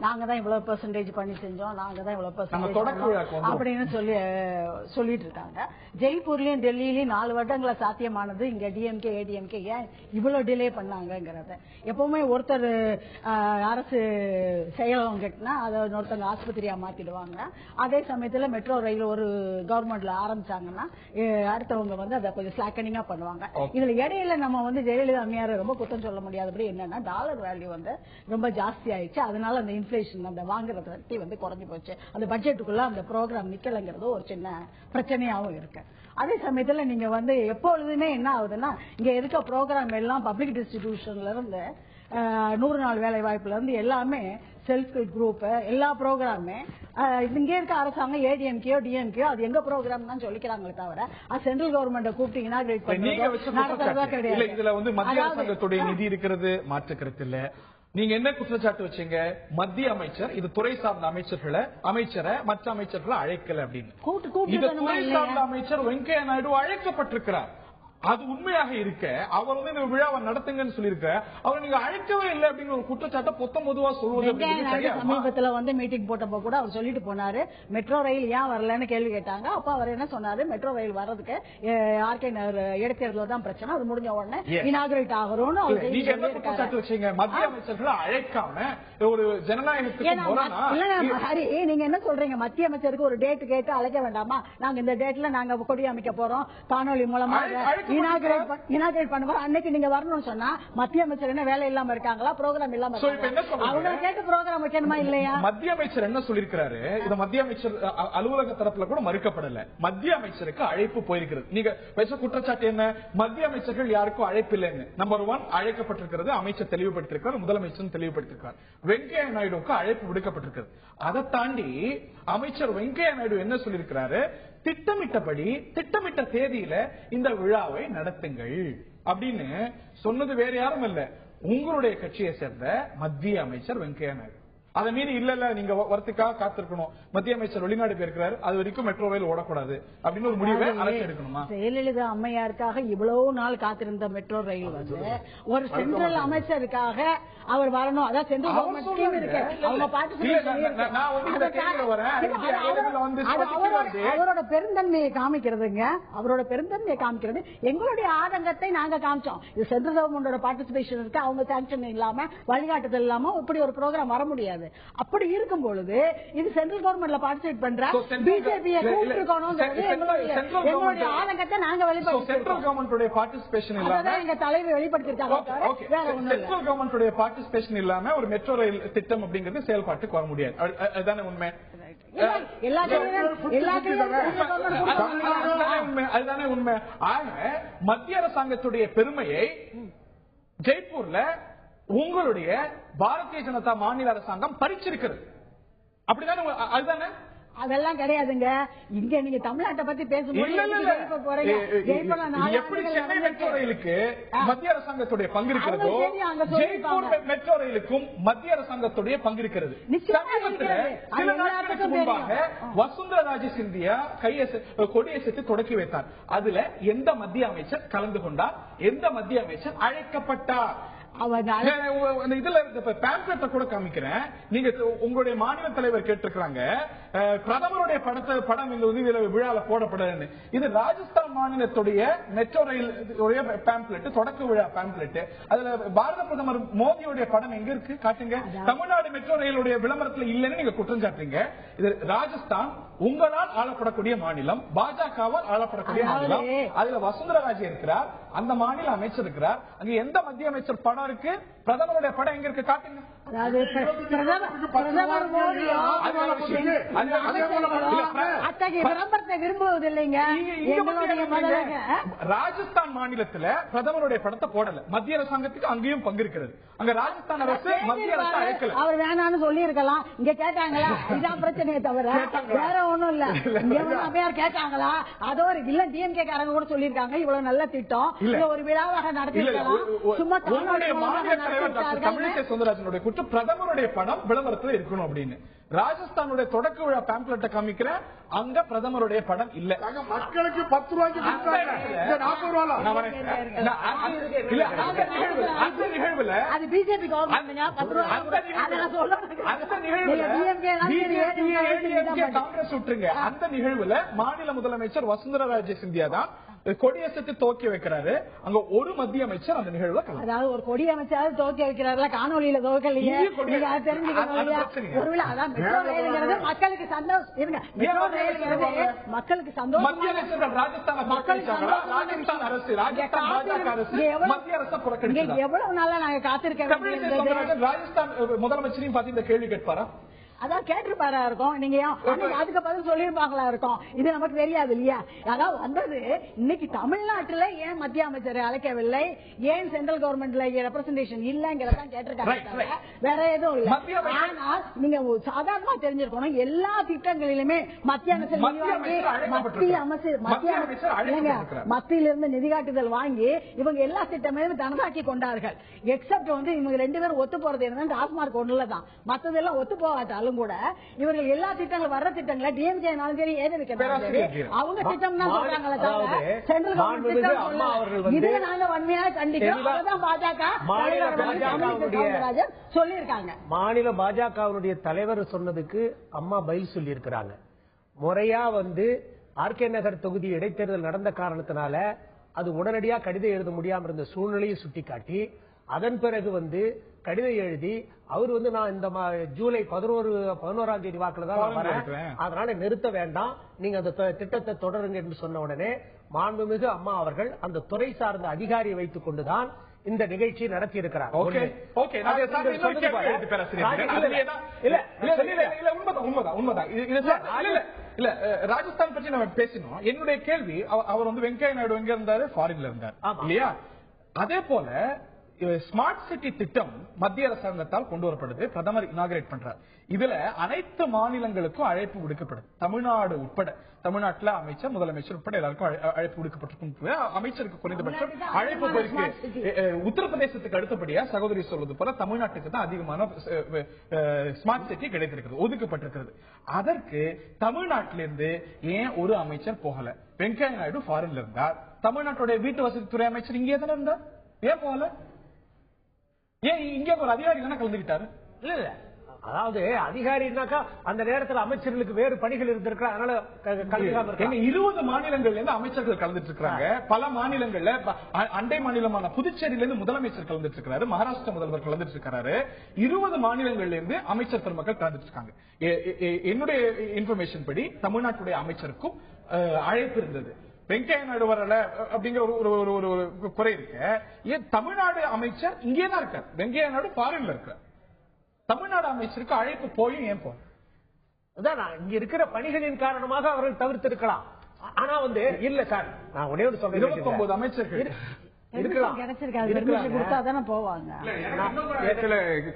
நாங்க தான் இவ்வளவு பெர்சன்டேஜ் பண்ணி செஞ்சோம், நாங்க தான் இவ்வளவு பெர்சன்டேஜ் அப்படின்னு சொல்லிட்டு இருக்காங்க. ஜெய்ப்பூர்லயும் டெல்லியிலயும் 4 வருடங்கள சாத்தியமானது இங்க டிஎம்கே ஏடிஎம்கே ஏன் இவ்வளவு டிலே பண்ணாங்கிறத. எப்பவுமே ஒருத்தர் அரசு செயலகம் கட்டினா அதை ஒருத்தங்க ஆஸ்பத்திரியா மாத்திடுவாங்க. அதே சமயத்துல மெட்ரோ ரயில் ஒரு கவர்மெண்ட்ல ஆரம்பிச்சாங்கன்னா அடுத்தவங்க வந்து அதை கொஞ்சம் ஸ்லாக்கனிங்கா பண்ணுவாங்க. இதுல இடையில நம்ம வந்து ஜெயலலிதா அம்மையார் ரொம்ப குற்றம் சொல்ல முடியாதபடி என்ன டாலர் வேல்யூ வந்து ரொம்ப ஜாஸ்தி ஆயிடுச்சு. அதனால அந்த இன்ஃபிளேஷன் அந்த வாங்குற வட்டி வந்து குறைஞ்சு போச்சு. அந்த பட்ஜெட்டுக்குள்ள அந்த ப்ரோக்ராம் நிக்கலங்கிறது ஒரு சின்ன பிரச்சனையாவும் இருக்கு. அதே சமயத்துல நீங்க வந்து எப்பொழுதுமே என்ன ஆகுதுன்னா இங்க இருக்க ப்ரோக்ராம் எல்லாம் பப்ளிக் டிஸ்ட்ரிபியூஷன்ல இருந்து 100 நாள் வேலை வாய்ப்புல இருந்து எல்லாமே செல்ஃப் ஹெல்ப் குரூப் எல்லா ப்ரோக்ராமே இங்க இருக்க அரசாங்கம் ஏடிஎம்கேயோ டிஎம்கேயோ அது எங்க ப்ரோக்ராம் தான் சொல்லிக்கிறாங்களே தவிர அது சென்ட்ரல் கவர்மெண்ட் கூப்பிட்டீங்கன்னா இதுல வந்து மத்திய அரசாங்கத்துடைய நிதி இருக்கிறது மாற்றுக்கிறது இல்ல. நீங்க என்ன குற்றச்சாட்டு வச்சீங்க? மத்திய அமைச்சர் இது துறை சார்ந்த அமைச்சரை மற்ற அமைச்சர்களை அழைக்கல அப்படின்னு. இது துறை சார்ந்த அமைச்சர் வெங்கையா நாயுடு அழைக்கப்பட்டிருக்கிறார். அது உண்மையாக இருக்க அவர் வந்து இந்த விழாவை நடத்துங்கன்னு சொல்லியிருக்க அவர் நீங்க அழைக்கவே இல்லை அப்படிங்கிற ஒரு குற்றச்சாட்டை பொதுவா சொல்வது. சமீபத்துல வந்து மீட்டிங் போட்டப்போ கூட அவர் சொல்லிட்டு போனாரு மெட்ரோ ரயில் ஏன் வரலன்னு கேள்வி கேட்டாங்க. அப்ப அவர் என்ன சொன்னாரு, மெட்ரோ ரயில் வர்றதுக்கு ஆர்கே நகர் இடைத்தேர்தல் தான் பிரச்சனை, அது முடிஞ்ச உடனே இனாகிரேட் ஆகிறோம்னு நீங்க என்ன குற்றச்சாட்டு வச்சீங்க? மத்திய அமைச்சர்களை அழைக்காம ஒரு ஜனநாயகத்துக்கு ஹரி நீங்க என்ன சொல்றீங்க? மத்திய அமைச்சருக்கு ஒரு டேட் கேட்டு அழைக்க வேண்டாமா? நாங்க இந்த டேட்ல நாங்க கொடி அமைக்க போறோம் காணொலி மூலமா இனாகிரேட் பண்ணுவோம், அன்னைக்கு நீங்க வரணும்னு சொன்னா மத்திய அமைச்சர் என்ன வேலை இல்லாம இருக்காங்களா? ப்ரோக்ராம் இல்லாம அவங்க கேட்டு ப்ரோக்ராம் வைக்கணுமா இல்லையா? மத்திய அமைச்சர் என்ன சொல்லிருக்காரு? இது மத்திய அமைச்சர் அலுவலக தரப்புல கூட மறுக்கப்படல. மத்திய அமைச்சருக்கு அழைப்பு போயிருக்கிறது. நீங்க பேச குற்றச்சாட்டு என்ன? மத்திய அமைச்சர்கள் யாருக்கும் அழைப்பு இல்லைன்னு. நம்பர் 1 அழைக்கப்பட்டிருக்கிறது, அமைச்சர் தெளிவுபடுத்திருக்கார், முதலமைச்சர் தெளிவுபடுத்திருக்கார். வெங்கையா நாயுடுக்கு அழைப்பு விடுக்கப்பட்டிருக்கிறது. அதை தாண்டி அமைச்சர் வெங்கையா நாயுடு என்ன சொல்லியிருக்கிறாரு? திட்டமிட்ட தேதியில இந்த விழாவை நடத்துங்கள் அப்படின்னு சொன்னது வேற யாரும் இல்ல, உங்களுடைய கட்சியை சேர்ந்த மத்திய அமைச்சர் வெங்கையா நாயுடு. அதை மீறி இல்ல நீங்க வரத்துக்காக காத்திருக்கணும், மத்திய அமைச்சர் வெளிநாடு போயிருக்கிறாரு, அது வரைக்கும் மெட்ரோ ரயில் ஓடக்கூடாது அப்படின்னு ஒரு முடிவை அரசு எடுக்கணுமா? ஜெயலலிதா அம்மையாருக்காக இவ்வளவு நாள் காத்திருந்த மெட்ரோ ரயில் வந்து ஒரு சென்ட்ரல் அமைச்சருக்காக அவர் வரணும். அதான் சென்ட்ரல் கவர்மெண்ட் ஸ்கீம் இருக்கு, அவங்க அவரோட பெருந்தன்மையை காமிக்கிறதுங்க, அவரோட பெருந்தன்மையை காமிக்கிறது. எங்களுடைய ஆதங்கத்தை நாங்க காமிச்சோம். இது சென்ட்ரல் கவர்மெண்டோட பார்ட்டிசிபேஷன் இருக்கு, அவங்க சாங்ஷன் இல்லாம வழிகாட்டுதல் இல்லாம இப்படி ஒரு ப்ரோக்ராம் வர முடியாது. அப்படி இருக்கும் பொழுது இது சென்ட்ரல் கவர்மெண்ட்ல பார்ட்டிசிபேட் பண்ற பிஜேபியை எங்களுடைய ஆதங்கத்தை நாங்க வெளிப்படுத்தி சென்ட்ரல் கவர்மெண்டோட பார்ட்டிசிபேஷன் இல்லாம எங்க தலைவர் வெளிப்படுத்திருக்காங்க. சென்ட்ரல் கவர்மெண்டோட பார்ட்டிசிபேஷன் இல்லாம ஒரு மெட்ரோ ரயில் திட்டம் அப்படிங்கிறது செயல்பாட்டுக்கு வர முடியாது. அதுதானே உண்மை? அதுதானே உண்மை. ஆக மத்திய அரசாங்கத்துடைய பெருமையை ஜெய்ப்பூர்ல உங்களுடைய பாரதிய ஜனதா மாநில அரசாங்கம் பறிச்சிருக்கிறது. அப்படிதானே? அதுதானே? அதெல்லாம் கிடையாதுங்க. இங்க நீங்க தமிழ்நாட்டை பத்தி பேசும்போது எப்படி சென்னை மெட்ரோ ரயிலுக்கு மத்திய அரசாங்கத்துடைய பங்கு இருக்கிறதோ ஜெய்ப்பூர் மெட்ரோ ரயிலுக்கும் மத்திய அரசாங்கத்துடைய பங்கு இருக்கிறது. சில நாட்களுக்கு முன்பாக வசுந்தரா ராஜே சிந்தியா கொடியசைத்து தொடக்கி வைத்தார். அதுல எந்த மத்திய அமைச்சர் கலந்து கொண்டார்? எந்த மத்திய அமைச்சர் அழைக்கப்பட்டார்? இதுல பேம்ப்ளெட்டை கூட காமிக்கிறேன். நீங்க உங்களுடைய மாநில தலைவர் கேட்டிருக்காங்க பிரதமருடைய படம் இந்த விழாவில் போடப்படாதுன்னு. இது ராஜஸ்தான் மாநிலத்துடைய மெட்ரோ ரயில் பேம்ப்ளெட், தொடக்க விழா பேம்ப்ளெட். அதுல பாரத பிரதமர் மோடியுடைய படம் எங்க இருக்கு காட்டுங்க. தமிழ்நாடு மெட்ரோ ரயிலுடைய விளம்பரத்துல இல்லைன்னு நீங்க குற்றம் சாட்டுறீங்க. இது ராஜஸ்தான் உங்களால் ஆளப்படக்கூடிய மாநிலம், பாஜகவால் ஆளப்படக்கூடிய மாநிலம். அதுல வசுந்தரா ராஜே இருக்கிறார், அந்த மாநில அமைச்சர் இருக்கிறார். அங்க எந்த மத்திய அமைச்சர் படம் இருக்கு? பிரதமருடைய படம் எங்க இருக்கு காட்டுங்க. ராஜஸ்தான் மாநிலத்தில் பிரதமருடைய படத்தை போடல, மத்திய அரசாங்கத்துக்கு அங்கேயும் பங்கு இருக்கிறது. அங்க ராஜஸ்தான் அரசு மத்திய அரசு அழைக்கல. அவர் வேணான்னு சொல்லி இருக்கலாம். இங்க கேட்டாங்களா? இதான் பிரச்சனையை தவிர வேற ஒண்ணும் இல்ல. அம்மையார் கேட்டாங்களா? அதோ இல்ல டிஎம்கே காரங்க கூட சொல்லியிருக்காங்க இவ்வளவு நல்ல திட்டம் ஒரு விழாவாக நடத்தி சும்மா தலைவர் டாக்டர் தமிழிசை சவுந்தரராஜனுடைய கூற்று பிரதமருடைய படம் விளம்பரத்துல இருக்கணும் அப்படின்னு. ராஜஸ்தானுடைய தொடக்க விழா பேம்ப்ளெட்டை காமிக்கிற அங்க பிரதமருடைய படம் இல்ல. மக்களுக்கு 10 ரூபாய்க்கு அந்த நிகழ்வுல அது பிஜேபி காங்கிரஸ் விட்டுருங்க. அந்த நிகழ்வுல மாநில முதலமைச்சர் வசுந்தரா ராஜே சிந்தியா தான் கொடியசத்தை துவக்கி வைக்கிறாரு. அங்க ஒரு மத்திய அமைச்சர் அந்த நிகழ்வுல, அதாவது ஒரு கொடி அமைச்சர் துவக்கி வைக்கிறாருல, காணொலியில துவக்கலையே, தெரிஞ்சுக்கணும். ஒருவேளை அதான் மெட்ரோ ரயிலுங்கிறது மக்களுக்கு சந்தோஷம் இருங்க. மெட்ரோ ரயிலுங்கிறது மக்களுக்கு சந்தோஷம். மத்திய அமைச்சர்கள் ராஜஸ்தான் அரசு, ராஜஸ்தான் பாஜக அரசு மத்திய அரசு புறக்கணிச்சு எவ்வளவு நாளா நாங்க காத்திருக்கோம். ராஜஸ்தான் முதலமைச்சரையும் பார்த்து இந்த கேள்வி கேட்பாரா? அதான் கேட்டிருப்பாரா இருக்கும். நீங்க அதுக்கு பதில் சொல்லிருப்பாங்களா இருக்கும். இது நமக்கு தெரியாது இல்லையா? அதாவது வந்தது இன்னைக்கு தமிழ்நாட்டுல ஏன் மத்திய அமைச்சரை அழைக்கவில்லை, ஏன் சென்ட்ரல் கவர்மெண்ட்ல ரெப்ரசன்டேஷன் இல்லங்கிறதான் கேட்டிருக்காங்க. வேற எதுவும் இல்ல. ஆனால் நீங்க சாதாரணமா தெரிஞ்சிருக்கணும், எல்லா திட்டங்களிலுமே மத்திய அமைச்சர் மத்தியிலிருந்து நிதிகாட்டுதல் வாங்கி இவங்க எல்லா திட்டமே தனதாக்கி கொண்டார்கள். எக்ஸப்ட் வந்து இவங்க 2 பேரும் ஒத்து போறது என்னன்னா டாஸ்மார்க் ஒண்ணுலதான். மத்ததெல்லாம் ஒத்து போகாது. கூட இவர்கள் எல்லா திட்டங்கள் வர்ற திட்டங்களை டிஎம்கே சரி அவங்க திட்டம் தான் சொல்றாங்களே தவிர சென்ட்ரல் கவர்மெண்ட் இதுல நாங்க வன்மையாக கண்டிக்கிறோம். பாஜக சொல்லியிருக்காங்க. மாநில பாஜகவுடைய தலைவர் சொன்னதுக்கு அம்மா பதில் சொல்லி இருக்கிறாங்க. முறையா வந்து ஆர்கே நகர் தொகுதி இடைத்தேர்தல் நடந்த காரணத்தினால அது உடனடியாக கடிதம் எழுத முடியாம இருந்த சூழ்நிலையை சுட்டிக்காட்டி அதன் பிறகு வந்து கடிதம் எழுதி அவர் வந்து நான் இந்த ஜூலை 11ஆம் தேதி வாக்குல தான் வரேன், அதனால நிறுத்த வேண்டாம், நீங்க அந்த திட்டத்தை தொடருங்க என்று சொன்ன உடனே மாண்புமிகு அம்மா அவர்கள் அந்த துறை சார்ந்த அதிகாரியை வைத்துக் கொண்டுதான் இந்த நிகழ்ச்சியை நடத்தி இருக்கிறார். ராஜஸ்தான் பற்றி நம்ம பேசினோம். என்னுடைய கேள்வி, அவர் வந்து வெங்கையா நாயுடு எங்க இருந்தாரு? ஃபாரின்ல இருந்தார் இல்லையா? அதே போல ஸ்மார்ட் சிட்டி திட்டம் மத்திய அரசாங்கத்தால் கொண்டு வரப்படுது. பிரதமர் இனாகிரேட் பண்றார். இதுல அனைத்து மாநிலங்களுக்கும் அழைப்பு விடுக்கப்படுது, தமிழ்நாடு உட்பட. தமிழ்நாட்டில் அமைச்சர், முதலமைச்சர் உட்பட எல்லாருக்கும் அழைப்பு விடுக்கப்பட்டிருக்கும். அமைச்சருக்கு குறைந்தபட்சம் அழைப்பு போயிருக்கு. உத்தரப்பிரதேசத்துக்கு அடுத்தபடியா சகோதரி சொல்வது போல தமிழ்நாட்டுக்கு தான் அதிகமான ஸ்மார்ட் சிட்டி கிடைத்திருக்கிறது, ஒதுக்கப்பட்டிருக்கிறது. அதற்கு தமிழ்நாட்டிலிருந்து ஏன் ஒரு அமைச்சர் போகல? வெங்கையா நாயுடு ஃபாரின்ல இருந்தார். தமிழ்நாட்டுடைய வீட்டு வசதித்துறை அமைச்சர் இங்கே தானே இருந்தார், ஏன் போகல? ஏன் இங்கே ஒரு அதிகாரி தானே கலந்துகிட்டாரு? இல்ல இல்ல, அதாவது அதிகாரினாக்கா அந்த நேரத்தில் அமைச்சர்களுக்கு வேறு பணிகள் இருந்திருக்கா, அதனால 20 மாநிலங்கள்ல இருந்து அமைச்சர்கள் கலந்துட்டு இருக்காங்க. பல மாநிலங்கள்ல அண்டை மாநிலமான புதுச்சேரியில இருந்து முதலமைச்சர் கலந்துட்டு இருக்காரு, மகாராஷ்டிரா முதல்வர் கலந்துட்டு இருக்காரு. 20 மாநிலங்கள்ல இருந்து அமைச்சர் பெருமக்கள் கலந்துட்டு இருக்காங்க. என்னுடைய இன்ஃபர்மேஷன் படி தமிழ்நாட்டுடைய அமைச்சருக்கும் அழைப்பு இருந்தது. வெங்கையா நாயுடு வரல அப்படிங்கிற ஒரு குறை இருக்கு. ஏன் தமிழ்நாடு அமைச்சர் இங்கேதான் இருக்கார், வெங்கையா நாயுடு ஃபாரின்ல இருக்கார். தமிழ்நாடு அமைச்சருக்கு அழைப்பு போயும் ஏன் போல? இங்க இருக்கிற பணிகளின் காரணமாக அவர்கள் தவிர்த்து இருக்கலாம். ஆனா வந்து இல்ல சார், நான் ஒரே ஒரு சொல்றேன், 29 அமைச்சர்கள்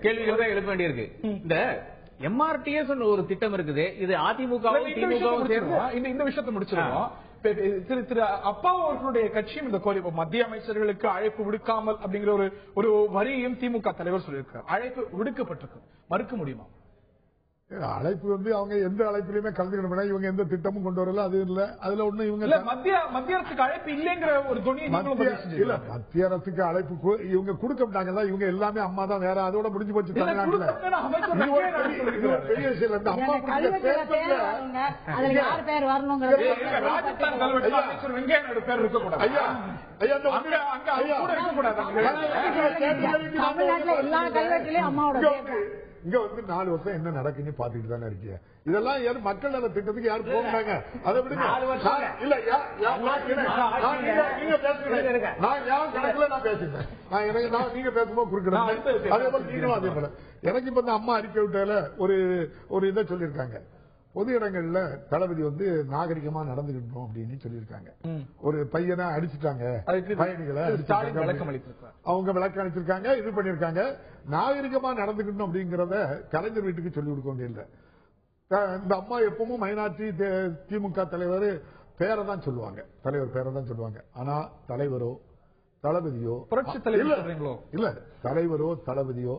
கேள்விகள் தான் எழுப்ப வேண்டியிருக்கு. இந்த MRTS ஒரு திட்டம் இருக்குது, இது அதிமுகவும் திமுகவும் சேர்ந்து இந்த விஷயத்தை முடிச்சிருக்கோம். திரு அப்பா அவர்களுடைய கட்சியும் இந்த கோரி மத்திய அமைச்சர்களுக்கு அழைப்பு விடுக்காமல் அப்படிங்கிற ஒரு வரியையும் திமுக தலைவர் சொல்லியிருக்கார். அழைப்பு விடுக்கப்பட்டிருக்கு, மறுக்க முடியுமா? அழைப்பு வந்து அவங்க எந்த அழைப்பிலுமே கலந்துக்கணும். இவங்க எந்த திட்டமும் கொண்டு வரல, அது இல்ல. அதுல ஒண்ணு இவங்க மத்திய அரசுக்கு அழைப்பு இல்லைங்கிற ஒரு துணியை இல்ல, மத்திய அரசுக்கு அழைப்பு இவங்க கொடுக்க மாட்டாங்க. இவங்க எல்லாமே அம்மா தான், வேற அதோட முடிஞ்சு போச்சு. தமிழ்நாட்டுல பெரிய விஷயம் இல்ல. அம்மா ராஜஸ்தான் அமைச்சர் வெங்கையா நாயுடு பேர் இருக்கக்கூடாது. ஐயா ஐயா, தமிழ்நாட்டுல எல்லா கல்வெட்டுலயும் அம்மாவோட இங்க வந்து 4 வருஷம் என்ன நடக்குன்னு பாத்துட்டு தானே இருக்கீங்க. இதெல்லாம் யாரு மக்கள் நல திட்டத்துக்கு யாரு போகிறாங்க? அதை விடுங்க. இல்ல நீங்க பேசுறீங்க, நான் யாரும் கணக்குல நான் பேசுறேன். நீங்க பேசும்போது குறுக்கிறேன். அதே போல நீங்களும் அதே போல. எனக்கு இப்ப இந்த அம்மா அறிக்கை விட்டால ஒரு இதை சொல்லியிருக்காங்க. பொது இடங்கள்ல தளபதி வந்து நாகரிகமா நடந்துகிட்டோம் அப்படின்னு சொல்லியிருக்காங்க. ஒரு பையனை அடிச்சுட்டாங்க, பயணிகளை அவங்க விளக்கம் அளிச்சிருக்காங்க, இது பண்ணிருக்காங்க. நாகரிகமா நடந்துக்கணும் அப்படிங்கறத கலைஞர் வீட்டுக்கு சொல்லி கொடுக்க வேண்டியதில்லை. இந்த அம்மா எப்பவும் மைனாரிட்டி திமுக தலைவர் பேரை தான் சொல்லுவாங்க, தலைவர் பேரை தான் சொல்லுவாங்க. ஆனா தலைவரோ தளபதியோ புரட்சி தலைவர்களோ இல்ல தலைவரோ தளபதியோ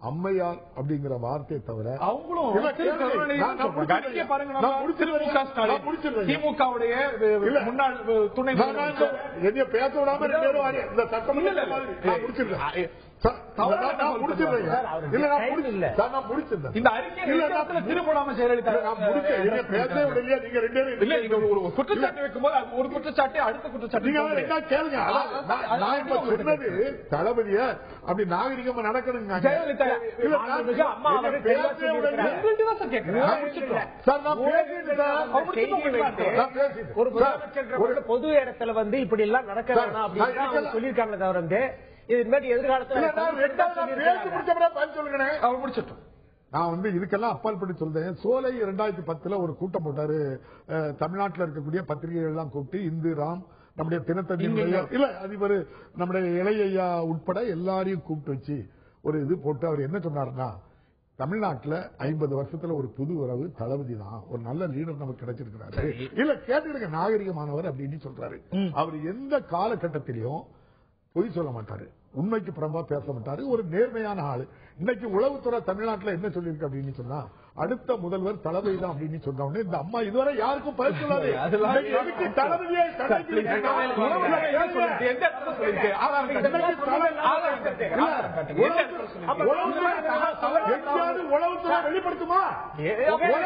அம்மையார் அப்படிங்கிற வார்த்தையை தவிர அவங்களும் திமுகவுடைய முன்னாள் துணை என்ன பேச விடாம இந்த சட்டமன்ற முடிச்சிருக்கேன். இந்த அறிக்கை திருப்பலாம குற்றச்சாட்டு வைக்கும்போது ஒரு குற்றச்சாட்டு அடுத்த குற்றச்சாட்டு கேளுங்க. நான் இப்ப சொன்னது தளபதிய அப்படி நாகரிகமா நடக்கணுங்க. ஒரு பொது இடத்துல வந்து இப்படி எல்லாம் நடக்க வேணாம் அப்படின்னு சொல்லியிருக்காங்க. தவிர வந்து நான் வந்து இதுக்கெல்லாம் அப்பால் படி சொல்றேன். சோலை 2010 ஒரு கூட்டம் போட்டாரு. தமிழ்நாட்டில் இருக்கக்கூடிய பத்திரிகைகள் எல்லாம் கூப்பிட்டு இந்து ராம் நம்முடைய தினத்தந்தி இல்ல அதிபர் நம்முடைய இளையா உட்பட எல்லாரையும் கூப்பிட்டு வச்சு ஒரு இது போட்டு அவர் என்ன சொன்னாருன்னா, தமிழ்நாட்டில் 50 வருஷத்துல ஒரு புது உறவு தளபதி தான், ஒரு நல்ல லீடர் நமக்கு கிடைச்சிருக்கிறாரு. இல்ல கேட்டுடுங்க, நாகரிகமானவர் அப்படின்னு சொல்றாரு. அவர் எந்த காலகட்டத்திலையும் பொய் சொல்ல மாட்டாரு, உண்மைக்கு புறம்பா பேச மாட்டாரு, ஒரு நேர்மையான ஆளு. இன்னைக்கு உளவுத்துறை தமிழ்நாட்டில் என்ன சொல்லிருக்கு அப்படின்னு சொன்னா, அடுத்த முதல்வர் தளபதி தான் அப்படின்னு சொன்ன உடனே இந்த அம்மா இதுவரை யாருக்கும் பதில் சொல்லாது. தளபதியை உளவுத்துறை வெளிப்படுத்துமா? தமிழக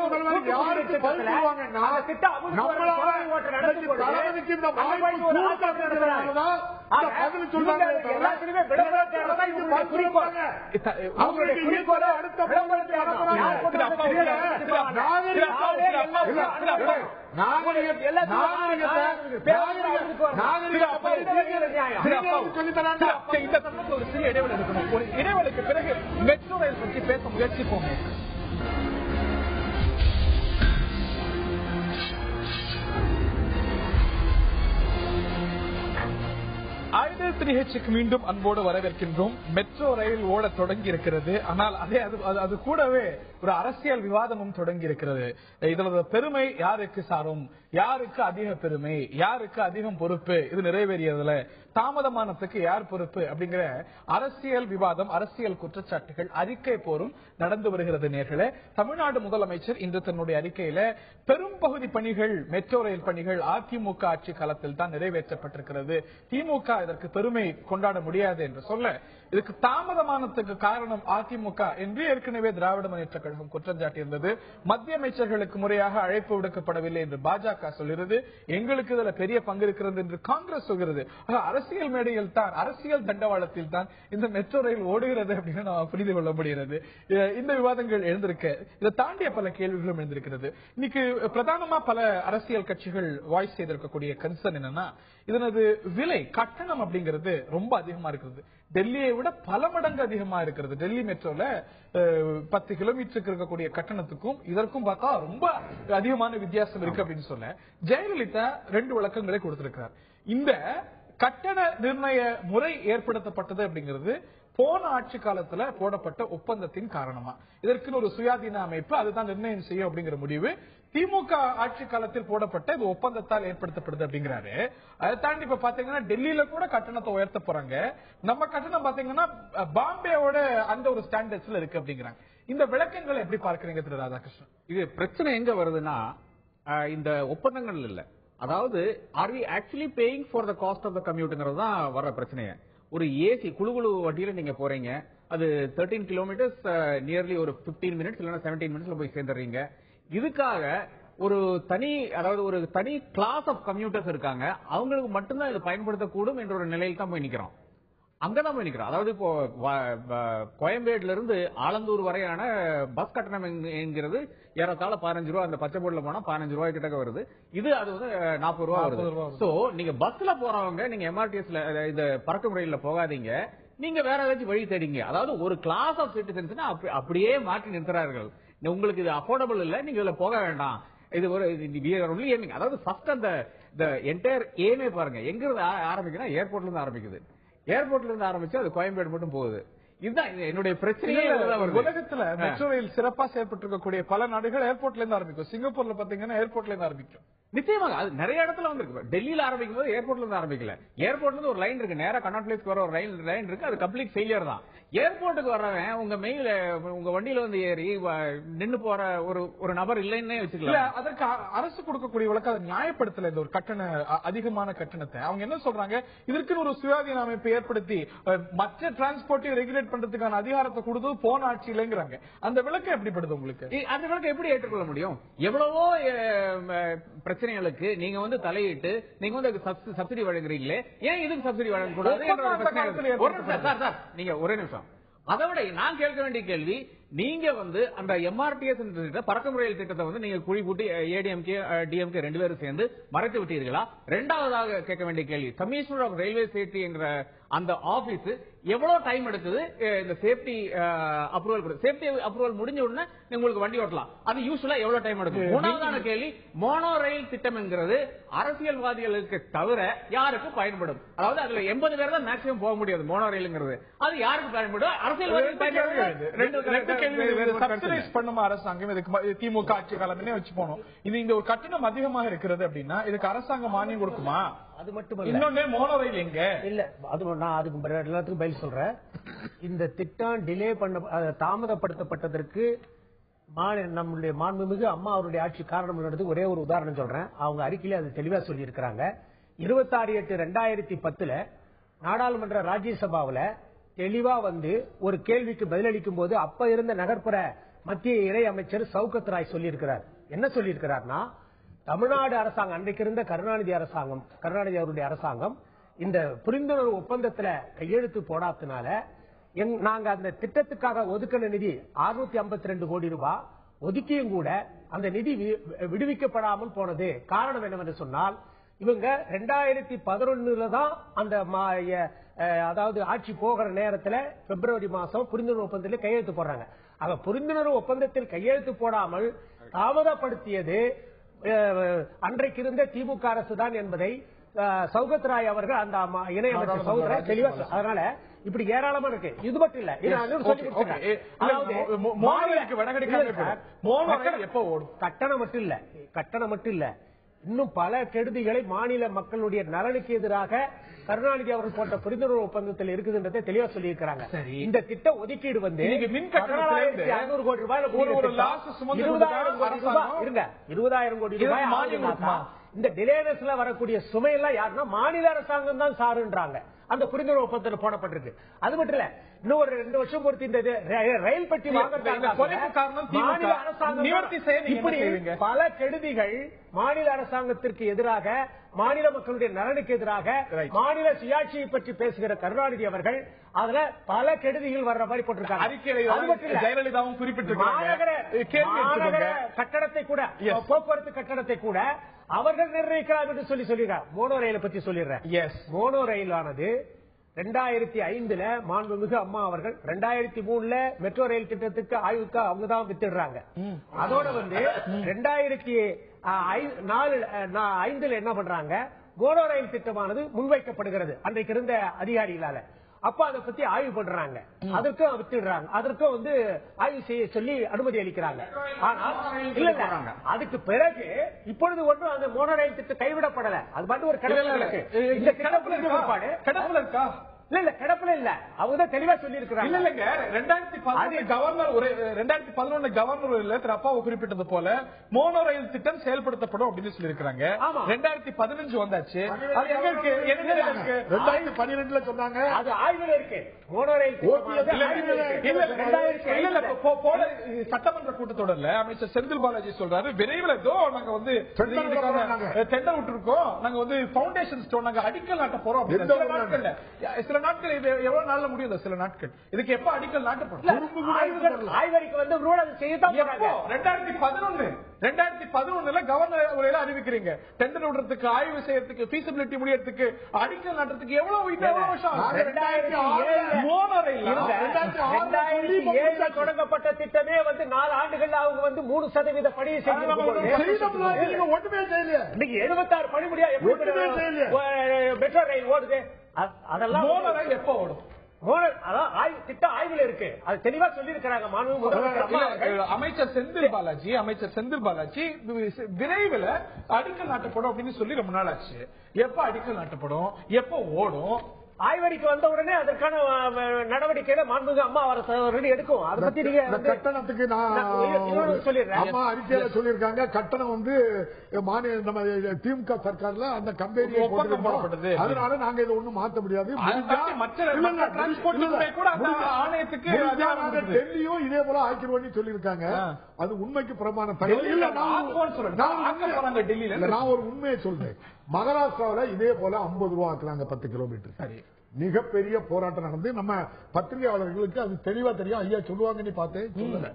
முதல்வர் யாருக்கு பதில் சொல்லுவாங்கன்னா, தளபதிக்கு இந்த வாய்ப்பு இடைவெளிக்கு பிறகு மெட்ரோ ரயில் பற்றி பேச முயற்சிப்போம். மீண்டும் அன்போடு வரவேற்கின்றோம். மெட்ரோ ரயில் ஓட தொடங்கி இருக்கிறது. ஆனால் அது கூடவே ஒரு அரசியல் விவாதமும் தொடங்கி இருக்கிறது. இதோட பெருமை யாருக்கு சாரும், யாருக்கு அதிக பெருமை, யாருக்கு அதிகம் பொறுப்பு, இது நிறைவேறியதுல தாமதமானத்துக்கு யார் பொறுப்பு அப்படிங்கிற அரசியல் விவாதம், அரசியல் குற்றச்சாட்டுகள், அறிக்கை போரும் நடந்து வருகிறது. நேர்களே, தமிழ்நாடு முதலமைச்சர் இன்று தன்னுடைய அறிக்கையில பெரும் பகுதி பணிகள், மெட்ரோ ரயில் பணிகள் அதிமுக ஆட்சி காலத்தில் தான் நிறைவேற்றப்பட்டிருக்கிறது, திமுக இதற்கு பெருமை கொண்டாட முடியாது என்று சொல்ல, இதுக்கு தாமதமானத்துக்கு காரணம் அதிமுக என்று ஏற்கனவே திராவிட முன்னேற்ற கழகம் குற்றம் சாட்டியிருந்தது. மத்திய அமைச்சர்களுக்கு முறையாக அழைப்பு விடுக்கப்படவில்லை என்று பாஜக சொல்கிறது. எங்களுக்கு இதுல பெரிய பங்கு இருக்கிறது என்று காங்கிரஸ் சொல்கிறது. அரசியல் மேடையில் தான், அரசியல் தண்டவாளத்தில் தான் இந்த மெட்ரோ ரயில் ஓடுகிறது அப்படின்னு நாம் புரிந்து கொள்ள முடிகிறது. இந்த விவாதங்கள் எழுந்திருக்க, இதை தாண்டிய பல கேள்விகளும் எழுந்திருக்கிறது. இன்னைக்கு பிரதானமா பல அரசியல் கட்சிகள் வாய்ஸ் செய்திருக்கக்கூடிய கன்சர்ன் என்னன்னா, இதனது விலை கட்டணம் அப்படிங்கிறது ரொம்ப அதிகமா இருக்கிறது. டெல்லியை விட பல மடங்கு அதிகமா இருக்கிறது. டெல்லி மெட்ரோல 10 கிலோமீட்டருக்கு இருக்கக்கூடிய கட்டணத்துக்கும் இதற்கும் பார்த்தா ரொம்ப அதிகமான வித்தியாசம் இருக்கு அப்படின்னு சொல்ல ஜெயலலிதா 2 விளக்கங்களை கொடுத்திருக்கிறார். இந்த கட்டண நிர்ணய முறை ஏற்படுத்தப்பட்டது அப்படிங்கிறது போன ஆட்சி காலத்துல போடப்பட்ட ஒப்பந்தத்தின் காரணமா, இதற்கு ஒரு சுயாதீன அமைப்பு அதுதான் நிர்ணயம் செய்யும் அப்படிங்கிற முடிவு திமுக ஆட்சி காலத்தில் போடப்பட்ட இது ஒப்பந்தத்தால் ஏற்படுத்தப்படுது அப்படிங்கிறாரு. அதை தாண்டி இப்ப பாத்தீங்கன்னா டெல்லியில கூட கட்டணத்தை உயர்த்த போறாங்க. நம்ம கட்டணம் பாத்தீங்கன்னா பாம்பேவோட அந்த ஒரு ஸ்டாண்டர்ட்ஸ்ல இருக்கு அப்படிங்கிறாங்க. இந்த விளக்கங்களை எப்படி பார்க்கறீங்க திரு ராதாகிருஷ்ணன்? இது பிரச்சனை எங்க வருதுன்னா, இந்த ஒப்பந்தங்கள் இல்ல, அதாவது are we actually paying for the cost of the கம்யூட்ங்கிறது தான் வர பிரச்சனையே. ஒரு ஏசி குழு வண்டியில நீங்க போறீங்க, அது 13 கிலோமீட்டர்ஸ் நியர்லி ஒரு 15 மினிட்ஸ் இல்லைன்னா 17 மினிட்ஸ்ல போய் சேர்ந்துறீங்க. இதுக்காக ஒரு தனி, அதாவது ஒரு தனி கிளாஸ் ஆஃப் கம்யூட்டர்ஸ் இருக்காங்க, அவங்களுக்கு மட்டும்தான் இது பயன்படுத்தக்கூடும் என்ற ஒரு நிலையில் தான் போய் நிக்கிறோம். அங்கதான் போய் நிக்கிறோம். அதாவது இப்போ கோயம்பேடுல இருந்து ஆலந்தூர் வரையான பஸ் கட்டணம் என்கிறது ஏறத்தாழ 15 ரூபாய். அந்த பச்சை போர்டுல போனா 15 ரூபாய் கிட்ட வருது. இது அது வந்து 40 ரூபாய் வருது. சோ நீங்க பஸ்ல போறவங்க, நீங்க எம்ஆர்டிஎஸ்ல இந்த பறக்கும் ரயில்ல போகாதீங்க, நீங்க வேற ஏதாச்சும் வழி தேடிங்க. அதாவது ஒரு கிளாஸ் ஆஃப் சிட்டிசன்ஸ் அப்படியே மாற்றி நிறுத்துறார்கள். உங்களுக்கு இது அஃபோர்டபிள் இல்ல, நீங்க இதுல போக வேண்டாம். இது ஒரு ஒன்லி ஏமிங். அதாவது ஃபர்ஸ்ட் அந்த என்டையர் ஏமே பாருங்க, எங்க இருந்து ஆரம்பிக்குன்னா ஏர்போர்ட்ல இருந்து ஆரம்பிக்குது. ஏர்போர்ட்ல இருந்து ஆரம்பிச்சு அது கோயம்பேடு மட்டும் போகுது. இதுதான் என்னுடைய பிரச்சனையே. உலகத்துல மெட்ரோ ரயில் சிறப்பா செயல்பட்டு பல நாடுகள் ஏர்போர்ட்ல இருந்து ஆரம்பிக்கும். சிங்கப்பூர்ல பாத்தீங்கன்னா ஏர்போர்ட்ல இருந்து ஆரம்பிக்கும். நிச்சயமாக அது நிறைய இடத்துல வந்து டெல்லியில ஆரம்பிக்கும் போது ஏர்போர்ட்ல இருந்து ஆரம்பிக்கல. ஏர்போர்ட்ல இருந்து ஒரு லைன் இருக்கு, நேரா கண்ணாட் பிளேஸ்க்கு வர ஒரு லைன் இருக்கு. அது கம்ப்ளீட் ஃபெயிலியர் தான். ஏர்போர்ட்டுக்கு வர்றவன் உங்க வண்டியில வந்து ஏறி நின்னு போற ஒரு நபர் இல்லைன்னே வச்சுக்கலாம். அதற்கு அரசு கொடுக்கக்கூடிய வழக்கு அதை நியாயப்படுத்தல. இந்த ஒரு அதிகமான கட்டணத்தை அவங்க என்ன சொல்றாங்க, இதற்கு ஒரு சுயாதீன அமைப்பை ஏற்படுத்தி மற்ற டிரான்ஸ்போர்ட்டையும் ரெகுலேட் பண்றதுக்கான அதிகாரத்தை கொடுத்து போன ஆட்சியிலங்கிறாங்க. அந்த விளக்கம் எப்படிப்படுது உங்களுக்கு? அந்த விளக்கம் எப்படி ஏற்றுக்கொள்ள முடியும்? எவ்வளவோ பிரச்சனைகளுக்கு நீங்க வந்து தலையிட்டு நீங்க வந்து சப்சிடி வழங்குறீங்களே, ஏன் இதுக்கு சப்சிடி வழங்கக்கூடாது? நீங்க ஒரே நிமிஷம். அதை விட நான் கேட்க வேண்டிய கேள்வி, நீங்க வந்து அந்த எம்ஆர்டிஎஸ் பறக்க முறையில் திட்டத்தை வந்து நீங்க குழி கூட்டி ஏடிஎம்கே டிஎம்கே 2 பேரும் சேர்ந்து மறைத்து விட்டீர்களா? இரண்டாவதாக கேட்க வேண்டிய கேள்வி, கமிஷனர் ஆஃப் ரயில்வே சேஃப்டி என்ற அந்த ஆபீஸ் எவ்வளவு டைம் எடுக்குது இந்த சேஃப்டி அப்ரூவல்? சேஃப்டி அப்ரூவல் முடிஞ்ச உடனே உங்களுக்கு வண்டி ஓட்டலாம், அது யூஸ்வலா எவ்வளவு டைம் எடுக்கும்? மூணாவதான கேள்வி, மோனோ ரயில் திட்டம் என்கிறது அரசியல்வாதிகளுக்கு தவிர யாருக்கு பயன்படும்? அதாவது அதுல 80 பேர் தான் மேக்ஸிமம் போக முடியாது. மோனோ ரயில்ங்கிறது அது யாருக்கு பயன்படும்? அரசியல்வாதிகளுக்கு பயன்படும். சப்சிடைஸ் பண்ணுமா அரசாங்கம்? இதுக்கு திமுக ஆட்சி காலமே வச்சு போனோம். இது இந்த ஒரு கட்டணம் அதிகமாக இருக்கிறது அப்படின்னா இதுக்கு அரசாங்கம் மானியம் கொடுக்குமா? அது மட்டும் இன்னொன்னு மோனோ ரயில் எங்க இல்ல, அது நான் அதுக்கு எல்லாத்துக்கும் பதில் சொல்றேன். இந்த திட்டம் டிலே தாமதப்படுத்தப்பட்டதற்கு நம்முடைய மாண்புமிகு அம்மா அவருடைய ஆட்சி காரணம் நடந்து ஒரே ஒரு உதாரணம் சொல்றேன். அவங்க அறிக்கையில அது தெளிவா சொல்லி இருக்கிறாங்க. 26/8/2010 நாடாளுமன்ற ராஜ்யசபாவில தெளிவா வந்து ஒரு கேள்விக்கு பதிலளிக்கும் போது அப்ப இருந்த நகர்ப்புற மத்திய இணை அமைச்சர் சௌகத் ராய் சொல்லி இருக்கிறார். என்ன சொல்லி இருக்கிறார்னா, தமிழ்நாடு அரசாங்கம், அன்றைக்கு இருந்த கருணாநிதி அவருடைய அரசாங்கம் இந்த புரிந்துணர்வு ஒப்பந்தத்துல கையெழுத்து போடாதனால நாங்க அந்த திட்டத்துக்காக ஒதுக்கின நிதி 652 கோடி ரூபாய் ஒதுக்கியும் கூட அந்த நிதி விடுவிக்கப்படாமல் போனது. காரணம் என்னவென்று சொன்னால், இவங்க 2011 தான் அந்த அதாவது ஆட்சி போகிற நேரத்தில் பிப்ரவரி மாசம் புரிந்துணர்வு ஒப்பந்தத்தில் கையெழுத்து போடுறாங்க. ஆக புரிந்துணர்வு ஒப்பந்தத்தில் கையெழுத்து போடாமல் தாமதப்படுத்தியது அன்றைக்கு இருந்த திமுக அரசு தான் என்பதை சௌகத் ராய் அவர்கள் அந்த இணையமைச்சர் சௌகத் ராய் தெளிவா. அதனால இப்படி ஏராளமா இருக்கு. இது மட்டும் இல்ல, கட்டணம் மட்டும் இல்ல, இன்னும் பல கெடுதிகளை மாநில மக்களுடைய நலனுக்கு எதிராக கருணாநிதி அவர்கள் போட்ட புரிந்துணர்வு ஒப்பந்தத்தில் இருக்குதுன்றதை தெளிவா சொல்லி இருக்கிறாங்க. இந்த திட்ட ஒதுக்கீடு வந்து 500 கோடி ரூபாய் 20,000 கோடி ரூபாய். இந்த டிலேனஸ்ல வரக்கூடிய சுமையெல்லாம் யாருன்னா மாநில அரசாங்கம் தான் சாருன்றாங்க. அந்த புரிந்துணர்வு ஒப்பந்தத்தில் போடப்பட்டிருக்கு. அது மட்டும் இல்ல, இன்னும் ஒரு 2 வருஷம் பொறுத்து இந்த ரயில் பெட்டி மாநில அரசாங்கம் இப்படி பல கெடுதிகள் மாநில அரசாங்கத்திற்கு எதிராக, மாநில மக்களுடைய நலனுக்கு எதிராக, மாநில சுயாட்சியை பற்றி பேசுகிற கருணாநிதி அவர்கள் அதுல பல கெடுதிகள் வர்ற மாதிரி போட்டிருக்காங்க. ஜெயலலிதாவும் குறிப்பிட்டிருக்காங்க. கட்டணத்தை கூட, போக்குவரத்து கட்டணத்தை கூட அவர்கள் நிர்ணயிக்கிறார் என்று சொல்லியிருக்காங்க. மோனோ ரயிலை பற்றி சொல்லிடுறேன். மோனோ ரயில் ஆனது 2005 மாண்புமிகு அம்மா அவர்கள் 2003 மெட்ரோ ரயில் திட்டத்துக்கு ஆய்வுக்கு அவங்கதான் வித்துடுறாங்க. அதோட வந்து 2005 என்ன பண்றாங்க, மோனோ ரயில் திட்டமானது முன்வைக்கப்படுகிறது அன்றைக்கு இருந்த அதிகாரிகளால. அப்ப அதை பத்தி ஆய்வு பண்றாங்க, அதற்கும் வித்துடுறாங்க, அதற்கும் வந்து ஆய்வு செய்ய சொல்லி அனுமதி அளிக்கிறாங்க. இல்ல, அதுக்கு பிறகு இப்பொழுது ஒன்றும் அந்த மோனோ ரயில் திட்டம் கைவிடப்படல. அது மட்டும் ஒரு கிடப்புல இருக்கு. இந்த கிடப்புல இருக்கா? இல்ல, கிடப்புல இல்ல, அவங்க தெளிவா சொல்லி இருக்கிறாங்க. இல்லங்க, 2011 கவர்னர் அப்பாவை குறிப்பிட்டது போல மோனோ ரயில் திட்டம் செயல்படுத்தப்படும் அப்படின்னு சொல்லி இருக்காங்க. 2015 வந்தாச்சு. 2012 சொன்னாங்க. அது ஆய்வுல இருக்கு. மோனோ ரயில் சட்டமன்ற கூட்டத்தொடர்ல அமைச்சர் செந்தில் பாலாஜி சொல்றாரு, விரைவில் நாங்க வந்து டெண்டர் விட்டுருக்கோம், நாங்க வந்து பவுண்டேஷன் ஸ்டோன் நாங்க அடிக்கல் நாட்ட போறோம். சில நாட்கள் இது எவ்வளவு நாள்ல முடியும்? சில நாட்கள் இதுக்கு எப்ப அடிக்கல் நாட்டப்படும்? ஆய்வறிக்கை வந்து 2011 கவர்னர் அறிவிக்கிறீங்க. டெண்டர் விடுறதுக்கு, ஆய்வு செய்யறதுக்கு, ஃபீசிபிலிட்டி முடியறதுக்கு, அடிக்கல் நாட்டுறதுக்கு எவ்வளவு வருஷம்? 2007 தொடங்கப்பட்ட திட்டமே வந்து 4 ஆண்டுகள் அவங்க வந்து 3% பணியை செய்ய ஒன்றுமே செய்யல. இன்னைக்கு 76 பணி முடியாது மெட்ரோ ரயில் ஓடுது. அதெல்லாம் மோனோ ரயில் எப்ப ஓடும்? திட்ட ஆய்வுல இருக்கு, அது தெளிவா சொல்லி இருக்கிறாங்க. அமைச்சர் செந்தில் பாலாஜி விரைவில் அடிக்கல் நாட்டப்படும் அப்படின்னு சொல்லி ரொம்ப நாள் ஆச்சு. எப்ப அடிக்கல் நாட்டப்படும், எப்ப ஓடும்? ஆய்வறிக்கை வந்த உடனே அதற்கான நடவடிக்கையில மாண்புமிகு அம்மா அவர்கள் எடுக்கும். அதை பத்தி நீங்க கட்டணத்துக்கு அம்மா அறிக்கையில சொல்லியிருக்காங்க. கட்டணம் வந்து நம்ம திமுக சர்க்கார்ல அந்த கம்பெனி ஒப்பந்தம் போடப்பட்டது. அதனால நாங்க இதை ஒண்ணும் மாற்ற முடியாது. டெல்லியும் இதே போல ஆக்கிடுவோம்னு சொல்லியிருக்காங்க. அது உண்மைக்கு பிரமாணம் தகவல். நான் ஒரு உண்மையை சொல்றேன். மகாராஷ்டிராவில் இதே போல 50 ரூபா ஆக்குறாங்க 10 கிலோமீட்டர். மிகப்பெரிய போராட்டம் நடந்து நம்ம பத்திரிகையாளர்களுக்கு அது தெளிவா தெரியும். ஐயா சொல்லுவாங்கன்னு பார்த்தேன், சொல்லல.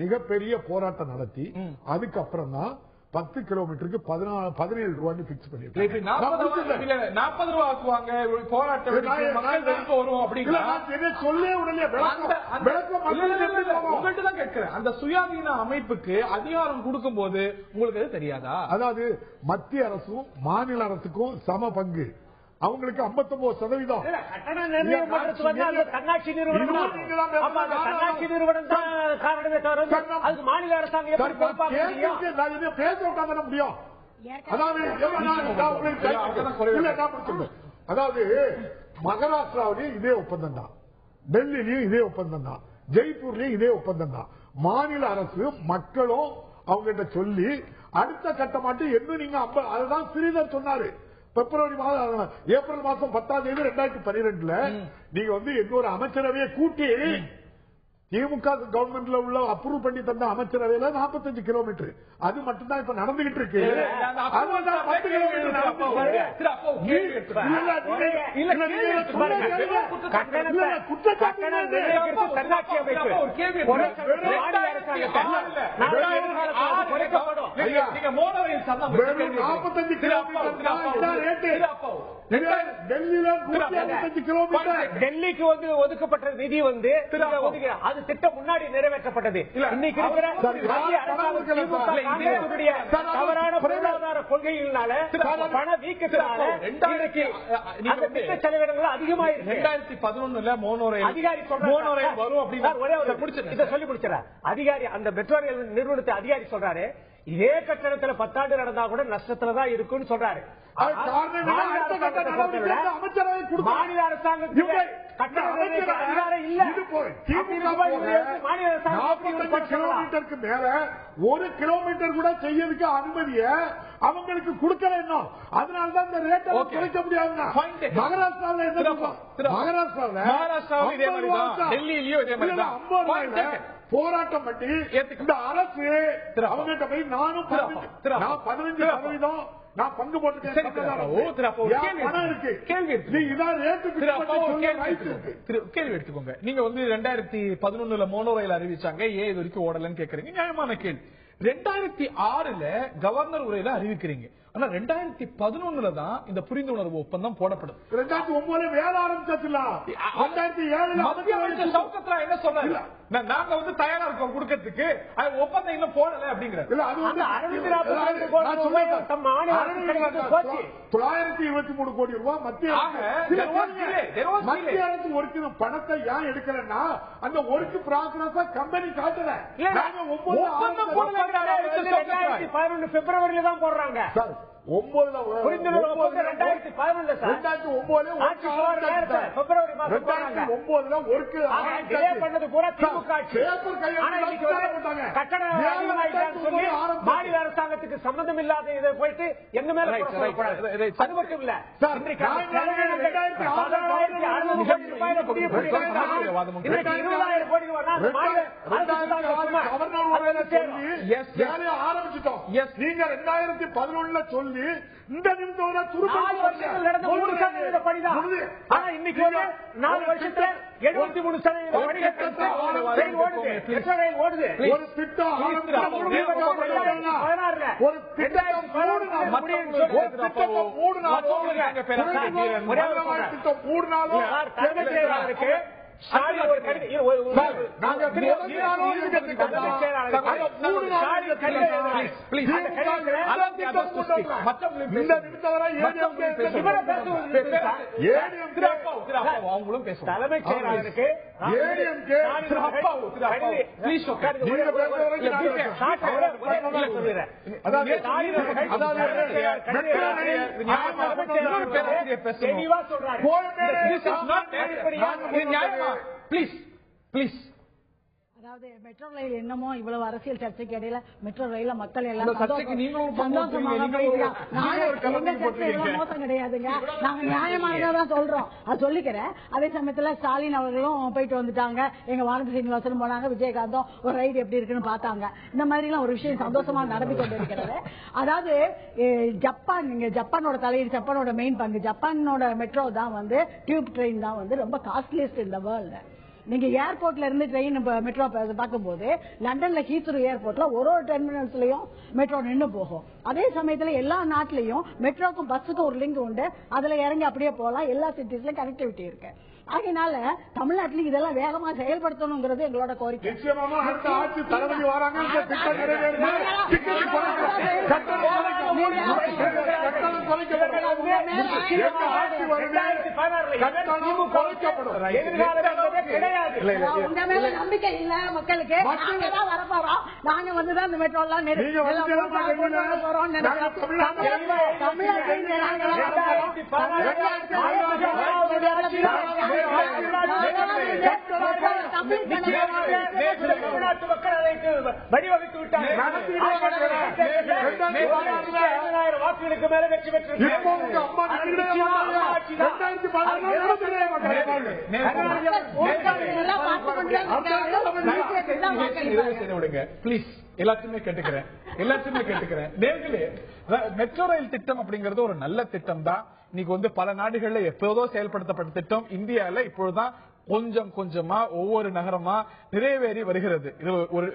மிகப்பெரிய போராட்டம் நடத்தி அதுக்கப்புறம் தான் 10 கிலோமீட்டருக்கு 17 ரூபாய் பிக்ஸ் பண்ணிருக்காங்க. 40 ரூபா ஆக்குவாங்க போராட்டம் வரும் அப்படின்னு சொல்லே உடனே உங்கள்கிட்ட தான் கேட்கிறேன். அந்த சுயாதீன அமைப்புக்கு அதிகாரம் கொடுக்கும் போது உங்களுக்கு அது தெரியாதா? அதாவது மத்திய அரசும் மாநில அரசுக்கும் சம பங்கு. அவங்களுக்கு 59%. தன்னாட்சி நிறுவனம் தான் காரணமே தவிர அதுக்கு மாநில அரசாங்கம் பேச விட்டாங்க முடியும். அதாவது மகாராஷ்டிராவிலையும் இதே ஒப்பந்தம் தான், டெல்லியிலையும் இதே ஒப்பந்தம் தான், ஜெய்ப்பூர்லயும் இதே ஒப்பந்தம் தான். மாநில அரசு மக்களும் அவங்ககிட்ட சொல்லி அடுத்த கட்டமாட்டு என்ன நீங்க அதுதான் ஸ்ரீதர் சொன்னாரு. ஏப்ரல் மாசம் 10ஆம் தேதி 2012 நீங்க வந்து எங்க ஒரு அமைச்சரவையை கூட்டி திமுக கவர்மெண்ட்ல உள்ள அப்ரூவ் பண்ணி தந்த அமைச்சரவையில 45 கிலோமீட்டர் அது மட்டும் தான் இப்ப நடந்துகிட்டு இருக்கு. டெல்லிக்கு வந்து ஒதுக்கப்பட்ட நிதி வந்து அது திட்டம் முன்னாடி நிறைவேற்றப்பட்டது. இன்னைக்கு இருக்கிற தவறான பொருளாதார கொள்கையினால பண வீக்கத்தினால திட்ட செலவினங்கள் அதிகமாயிருக்கு. 2011 மோனோரை அதிகாரி வரும் அப்படின்னு சொல்லி முடிச்சார். அதிகாரி அந்த மெட்ரோ ரயில் நிறுவனத்தை அதிகாரி சொல்றாரு, இதே கட்டணத்துல 10 ஆண்டு நடந்தா கூட நஷ்டத்துலதான் இருக்குன்னு சொல்றாரு. மாநில அரசாங்கத்துக்கு அதிகாரம் இல்ல. கிலோமீட்டருக்கு மேல 1 கிலோமீட்டர் கூட செய்யறதுக்கு அனுமதிய அவங்களுக்கு கொடுக்கல. இன்னும் அதனாலதான் இந்த ரேட்டை குறைக்க முடியாது. மகாராஷ்டிராவில் என்ன போராட்டம் பண்ணி இந்த அரசு அவங்ககிட்ட போய் நானும் 15% நான் பங்கு போட்டுருக்கேன். கேள்வி எடுத்துக்கோங்க. நீங்க வந்து 2011 மோனோ ரயில் அறிவிச்சாங்க, ஏன் இது வரைக்கும் ஓடலன்னு கேக்குறீங்க. நியாயமான கேள்வி. 2006 கவர்னர் உரையில அறிவிக்கிறீங்க. ஆனா 2011 தான் இந்த புரிந்துணர்வு ஒப்பந்தம் போடப்படும். 2009 வேலை ஆரம்பிச்சதுல 2007 என்ன சொன்னாங்க, நாங்க வந்து தயாரா இருக்கோம் கொடுக்கறதுக்கு, ஒப்பந்தம் இன்னும் போடல அப்படிங்கிறது. 923 கோடி ரூபாய் மத்திய அரசு ஒர்க்கு பணத்தை ஏன் எடுக்கலன்னா அந்த ஒர்க்கு ப்ராக்ரஸ் கம்பெனி காட்டல. 2011 பிப்ரவரியில தான் போடுறாங்க. 2009 அரசாங்கத்துக்கு சம்பந்தம் இல்லாத இதை போயிட்டு எங்க மேல அது மட்டும் இல்ல. 20,000 கோடி ஆரம்பிச்சிட்டோம். நீங்க 2011 சொல்லி இந்த நிமிஷம் இன்னைக்கு 4 வருஷத்துல 73% ஓடுது. ஒரு திட்டம் 3 நாள் அவங்களும் பேசுவாங்க. தலைமைச் செயலாளருக்கு அதாவது மெட்ரோ ரயில் என்னமோ இவ்வளவு அரசியல் சர்ச்சைக்கு இடையில மெட்ரோ ரயில மக்கள் எல்லாம் மோசம் கிடையாதுங்க. நாங்க நியாயமானதான் சொல்றோம், அது சொல்லிக்கிறேன். அதே சமயத்துல ஸ்டாலின் அவர்களும் போயிட்டு வந்துட்டாங்க, எங்க வானதி சீனிவாசனும் போனாங்க, விஜயகாந்தும் ஒரு ரைடு எப்படி இருக்குன்னு பார்த்தாங்க. இந்த மாதிரி எல்லாம் ஒரு விஷயம் சந்தோஷமா நடந்து கொண்டிருக்கிறது. அதாவது ஜப்பான், நீங்க ஜப்பானோட தலையீடு, ஜப்பானோட மெயின் பங்கு, ஜப்பானோட மெட்ரோ தான் வந்து டியூப் ட்ரெயின் தான் வந்து ரொம்ப காஸ்ட்லியஸ்ட் இந்த வேர்ல்டு. நீங்க ஏர்போர்ட்ல இருந்து ட்ரெயின் மெட்ரோ பார்க்கும்போது லண்டன்ல ஹீத்ரூ ஏர்போர்ட்ல ஒரு டெர்மினல்ஸ்லயும் மெட்ரோ நின்று போகும். அதே சமயத்துல எல்லா நாட்டிலையும் மெட்ரோக்கும் பஸ்ஸுக்கும் ஒரு லிங்க் உண்டு, அதுல இறங்கி அப்படியே போகலாம். எல்லா சிட்டிஸ்லயும் கனெக்டிவிட்டி இருக்கு. அதனால தமிழ்நாட்டில் இதெல்லாம் வேகமா செயல்படுத்தணுங்கிறது எங்களோட கோரிக்கை. நம்பிக்கை இல்ல மக்களுக்கு. வரப்போறோம், நாங்க வந்துதான் இந்த மெட்ரோ எல்லாம் தமிழ்நாட்டு மக்கள் அதற்கு வழிவகுத்து விட்டார்கள். வாக்குகளுக்கு மேல வெற்றி பெற்று எல்லாத்தையுமே கேட்டுக்கிறேன். மெட்ரோ ரயில் திட்டம் அப்படிங்கிறது ஒரு நல்ல திட்டம் தான். இன்னைக்கு வந்து பல நாடுகள்ல எப்போதோ செயல்படுத்தப்பட்ட திட்டம் இந்தியால இப்பொழுதுதான் கொஞ்சம் கொஞ்சமா ஒவ்வொரு நகரமா நிறைவேறி வருகிறது. இது ஒரு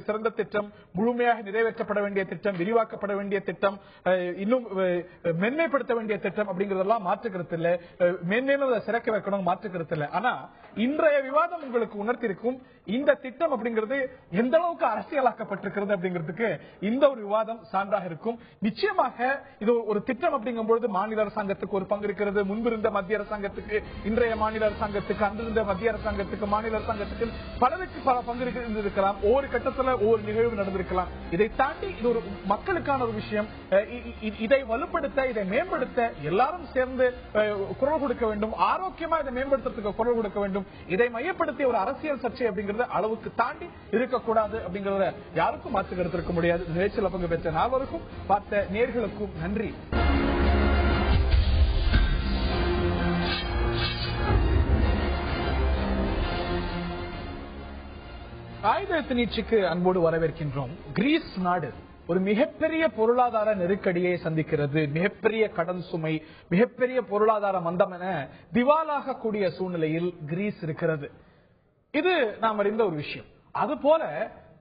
சிறந்த திட்டம், முழுமையாக நிறைவேற்றப்பட வேண்டிய திட்டம், விரிவாக்கப்பட வேண்டிய திட்டம், இன்னும் மென்மைப்படுத்த வேண்டிய திட்டம் அப்படிங்கறதெல்லாம் மாற்றுக்கிறது இல்ல. மென்மேலும் சிறக்க வைக்கணும், மாற்றுக்கிறது இல்ல. ஆனா இன்றைய விவாதம் உங்களுக்கு உணர்த்திருக்கும் இந்த திட்டம் அப்படிங்கிறது எந்த அளவுக்கு அரசியலாக்கப்பட்டிருக்கிறது அப்படிங்கிறதுக்கு இந்த ஒரு விவாதம் சான்றாக இருக்கும். நிச்சயமாக இது ஒரு திட்டம் அப்படிங்கும்போது மாநில அரசாங்கத்துக்கு ஒரு பங்கு இருக்கிறது. முன்பு இருந்த மத்திய அரசாங்கத்துக்கு, இன்றைய மாநில அரசாங்கத்துக்கு, அன்றிருந்த மத்திய அரசாங்கத்துக்கு, மாநில அரசாங்கத்துக்கு பலருக்கு பல பங்கு இருந்திருக்கலாம். ஒவ்வொரு கட்டத்தில் ஒவ்வொரு நிகழ்வு நடந்திருக்கலாம். இதை தாண்டி இது ஒரு மக்களுக்கான ஒரு விஷயம். இதை வலுப்படுத்த, இதை மேம்படுத்த எல்லாரும் சேர்ந்து குரல் கொடுக்க வேண்டும். ஆரோக்கியமா இதை மேம்படுத்துறதுக்கு குரல் கொடுக்க வேண்டும். இதை மையப்படுத்திய ஒரு அரசியல் சர்ச்சை அப்படிங்கிறது அளவுக்கு தாண்டி இருக்கக்கூடாது அப்படிங்கறத யாருக்கும் மாற்று கருத்து இருக்க முடியாது. நிகழ்ச்சியில் பங்கு பெற்ற நால்வருக்கும், பார்த்த நேயர்களுக்கும் நன்றி. ஆயுத நீட்சிக்கு அன்போடு வரவேற்கின்றோம். கிரீஸ் நாடு ஒரு மிகப்பெரிய பொருளாதார நெருக்கடியை சந்திக்கிறது. மிகப்பெரிய கடன் சுமை, மிகப்பெரிய பொருளாதார மந்தம் என திவாலாக கூடிய சூழ்நிலையில் கிரீஸ் இருக்கிறது. இது நாம் அறிந்த ஒரு விஷயம். அதுபோல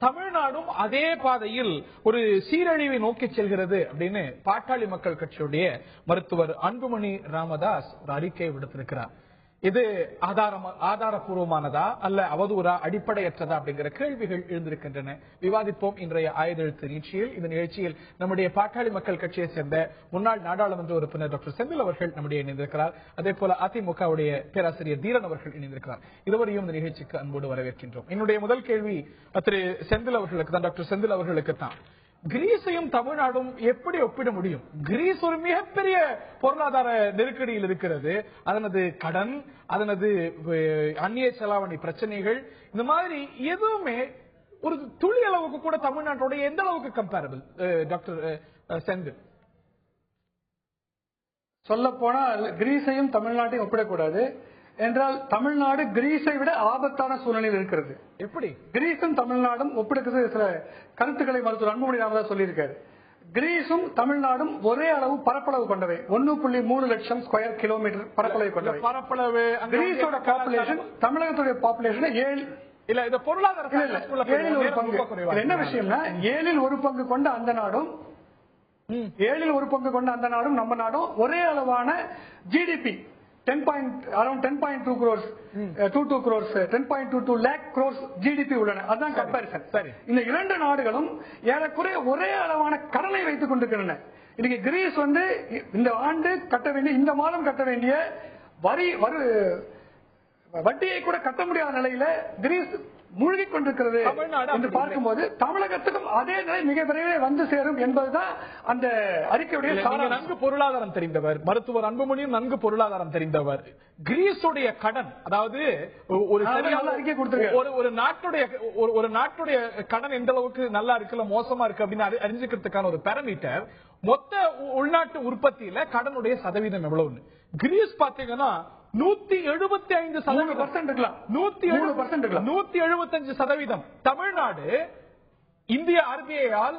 தமிழ்நாடும் அதே பாதையில் ஒரு சீரழிவை நோக்கி செல்கிறது அப்படின்னு பாட்டாளி மக்கள் கட்சியுடைய மருத்துவர் அன்புமணி ராமதாஸ் ஒரு அறிக்கை விடுத்திருக்கிறார். இது ஆதாரபூர்வமானதா அல்ல அவதூறா, அடிப்படையற்றதா அப்படிங்கிற கேள்விகள் எழுந்திருக்கின்றன. விவாதிப்போம் இன்றைய ஆயுதெழுத்து நிகழ்ச்சியில். இந்த நிகழ்ச்சியில் நம்முடைய பாட்டாளி மக்கள் கட்சியை சேர்ந்த முன்னாள் நாடாளுமன்ற உறுப்பினர் டாக்டர் செந்தில் அவர்கள் நம்முடைய இணைந்திருக்கிறார். அதே போல அதிமுகவுடைய பேராசிரியர் தீரன் அவர்கள் இணைந்திருக்கிறார். இதுவரையும் இந்த நிகழ்ச்சிக்கு அன்போடு வரவேற்கின்றோம். என்னுடைய முதல் கேள்வி திரு செந்தில் அவர்களுக்கு தான், டாக்டர் செந்தில் அவர்களுக்கு தான். கிரீஸையும் தமிழ்நாடும் எப்படி ஒப்பிட முடியும்? கிரீஸ் ஒரு மிகப்பெரிய பொருளாதார நெருக்கடியில் இருக்கிறது. அதனது கடன், அதனது அந்நிய செலாவணி பிரச்சனைகள், இந்த மாதிரி எதுவுமே ஒரு துளி அளவுக்கு கூட தமிழ்நாட்டோட எந்த அளவுக்கு கம்பேரபிள் டாக்டர் செந்தில்? சொல்ல போனால் கிரீஸையும் தமிழ்நாட்டையும் ஒப்பிடக்கூடாது. என்றால் தமிழ்நாடு கிரீஸை விட ஆபத்தான சூழ்நிலையில் இருக்கிறது. எப்படி? கிரீஸும் தமிழ்நாடும் ஒப்பிடுக்கிறது சில கருத்துக்களை மருத்துவர் அன்புமணி ராமதாஸ் சொல்லியிருக்காரு. கிரீஸும் தமிழ்நாடும் ஒரே அளவு பரப்பளவு கொண்டவை. 1.3 லட்சம் ஸ்கொயர் கிலோமீட்டர் பரப்பளவு கொண்டவை. பரப்பளவு கிரீஸோட பாப்புலேஷன் தமிழகத்துடைய பாப்புலேஷன் 7 இல்ல. இது பொருளாதார 7 ஒரு பங்கு. என்ன விஷயம்னா 7 ஒரு பங்கு கொண்ட அந்த நாடும் 7 ஒரு பங்கு கொண்ட அந்த நாடும் நம்ம நாடும் ஒரே அளவான GDP around 10.2 crores, 22 crores, 10.22 lakh crores GDP உள்ளன. அதுதான் கம்பேரிசன். இந்த இரண்டு நாடுகளும் ஏறக்குறைய ஒரே அளவான கடனை வைத்துக் கொண்டிருக்கின்றன. இன்னைக்கு கிரீஸ் வந்து இந்த ஆண்டு கட்ட வேண்டிய, இந்த மாதம் கட்ட வேண்டிய வட்டியை கூட கட்ட முடியாத நிலையில கிரீஸ் மூழ்கி கொண்டிருக்கிறது என்று பார்க்கும்போது தமிழகத்துக்கும் அதே நிலை மிக விரைவில் வந்து சேரும் என்பதுதான் அந்த அறிக்கையுடைய. நன்கு பொருளாதாரம் தெரிந்தவர் மருத்துவர் அன்புமணியும் நன்கு பொருளாதாரம் தெரிந்தவர். கிரீஸுடைய கடன், அதாவது ஒரு நாட்டுடைய கடன் எந்த அளவுக்கு நல்லா இருக்குல்ல மோசமா இருக்கு அப்படின்னு அறிஞ்சுக்கிறதுக்கான ஒரு பாராமீட்டர் மொத்த உள்நாட்டு உற்பத்தியில கடனுடைய சதவீதம் எவ்வளவு. கிரீஸ் பாத்தீங்கன்னா 175%. தமிழ்நாடு இந்திய RBI-யால்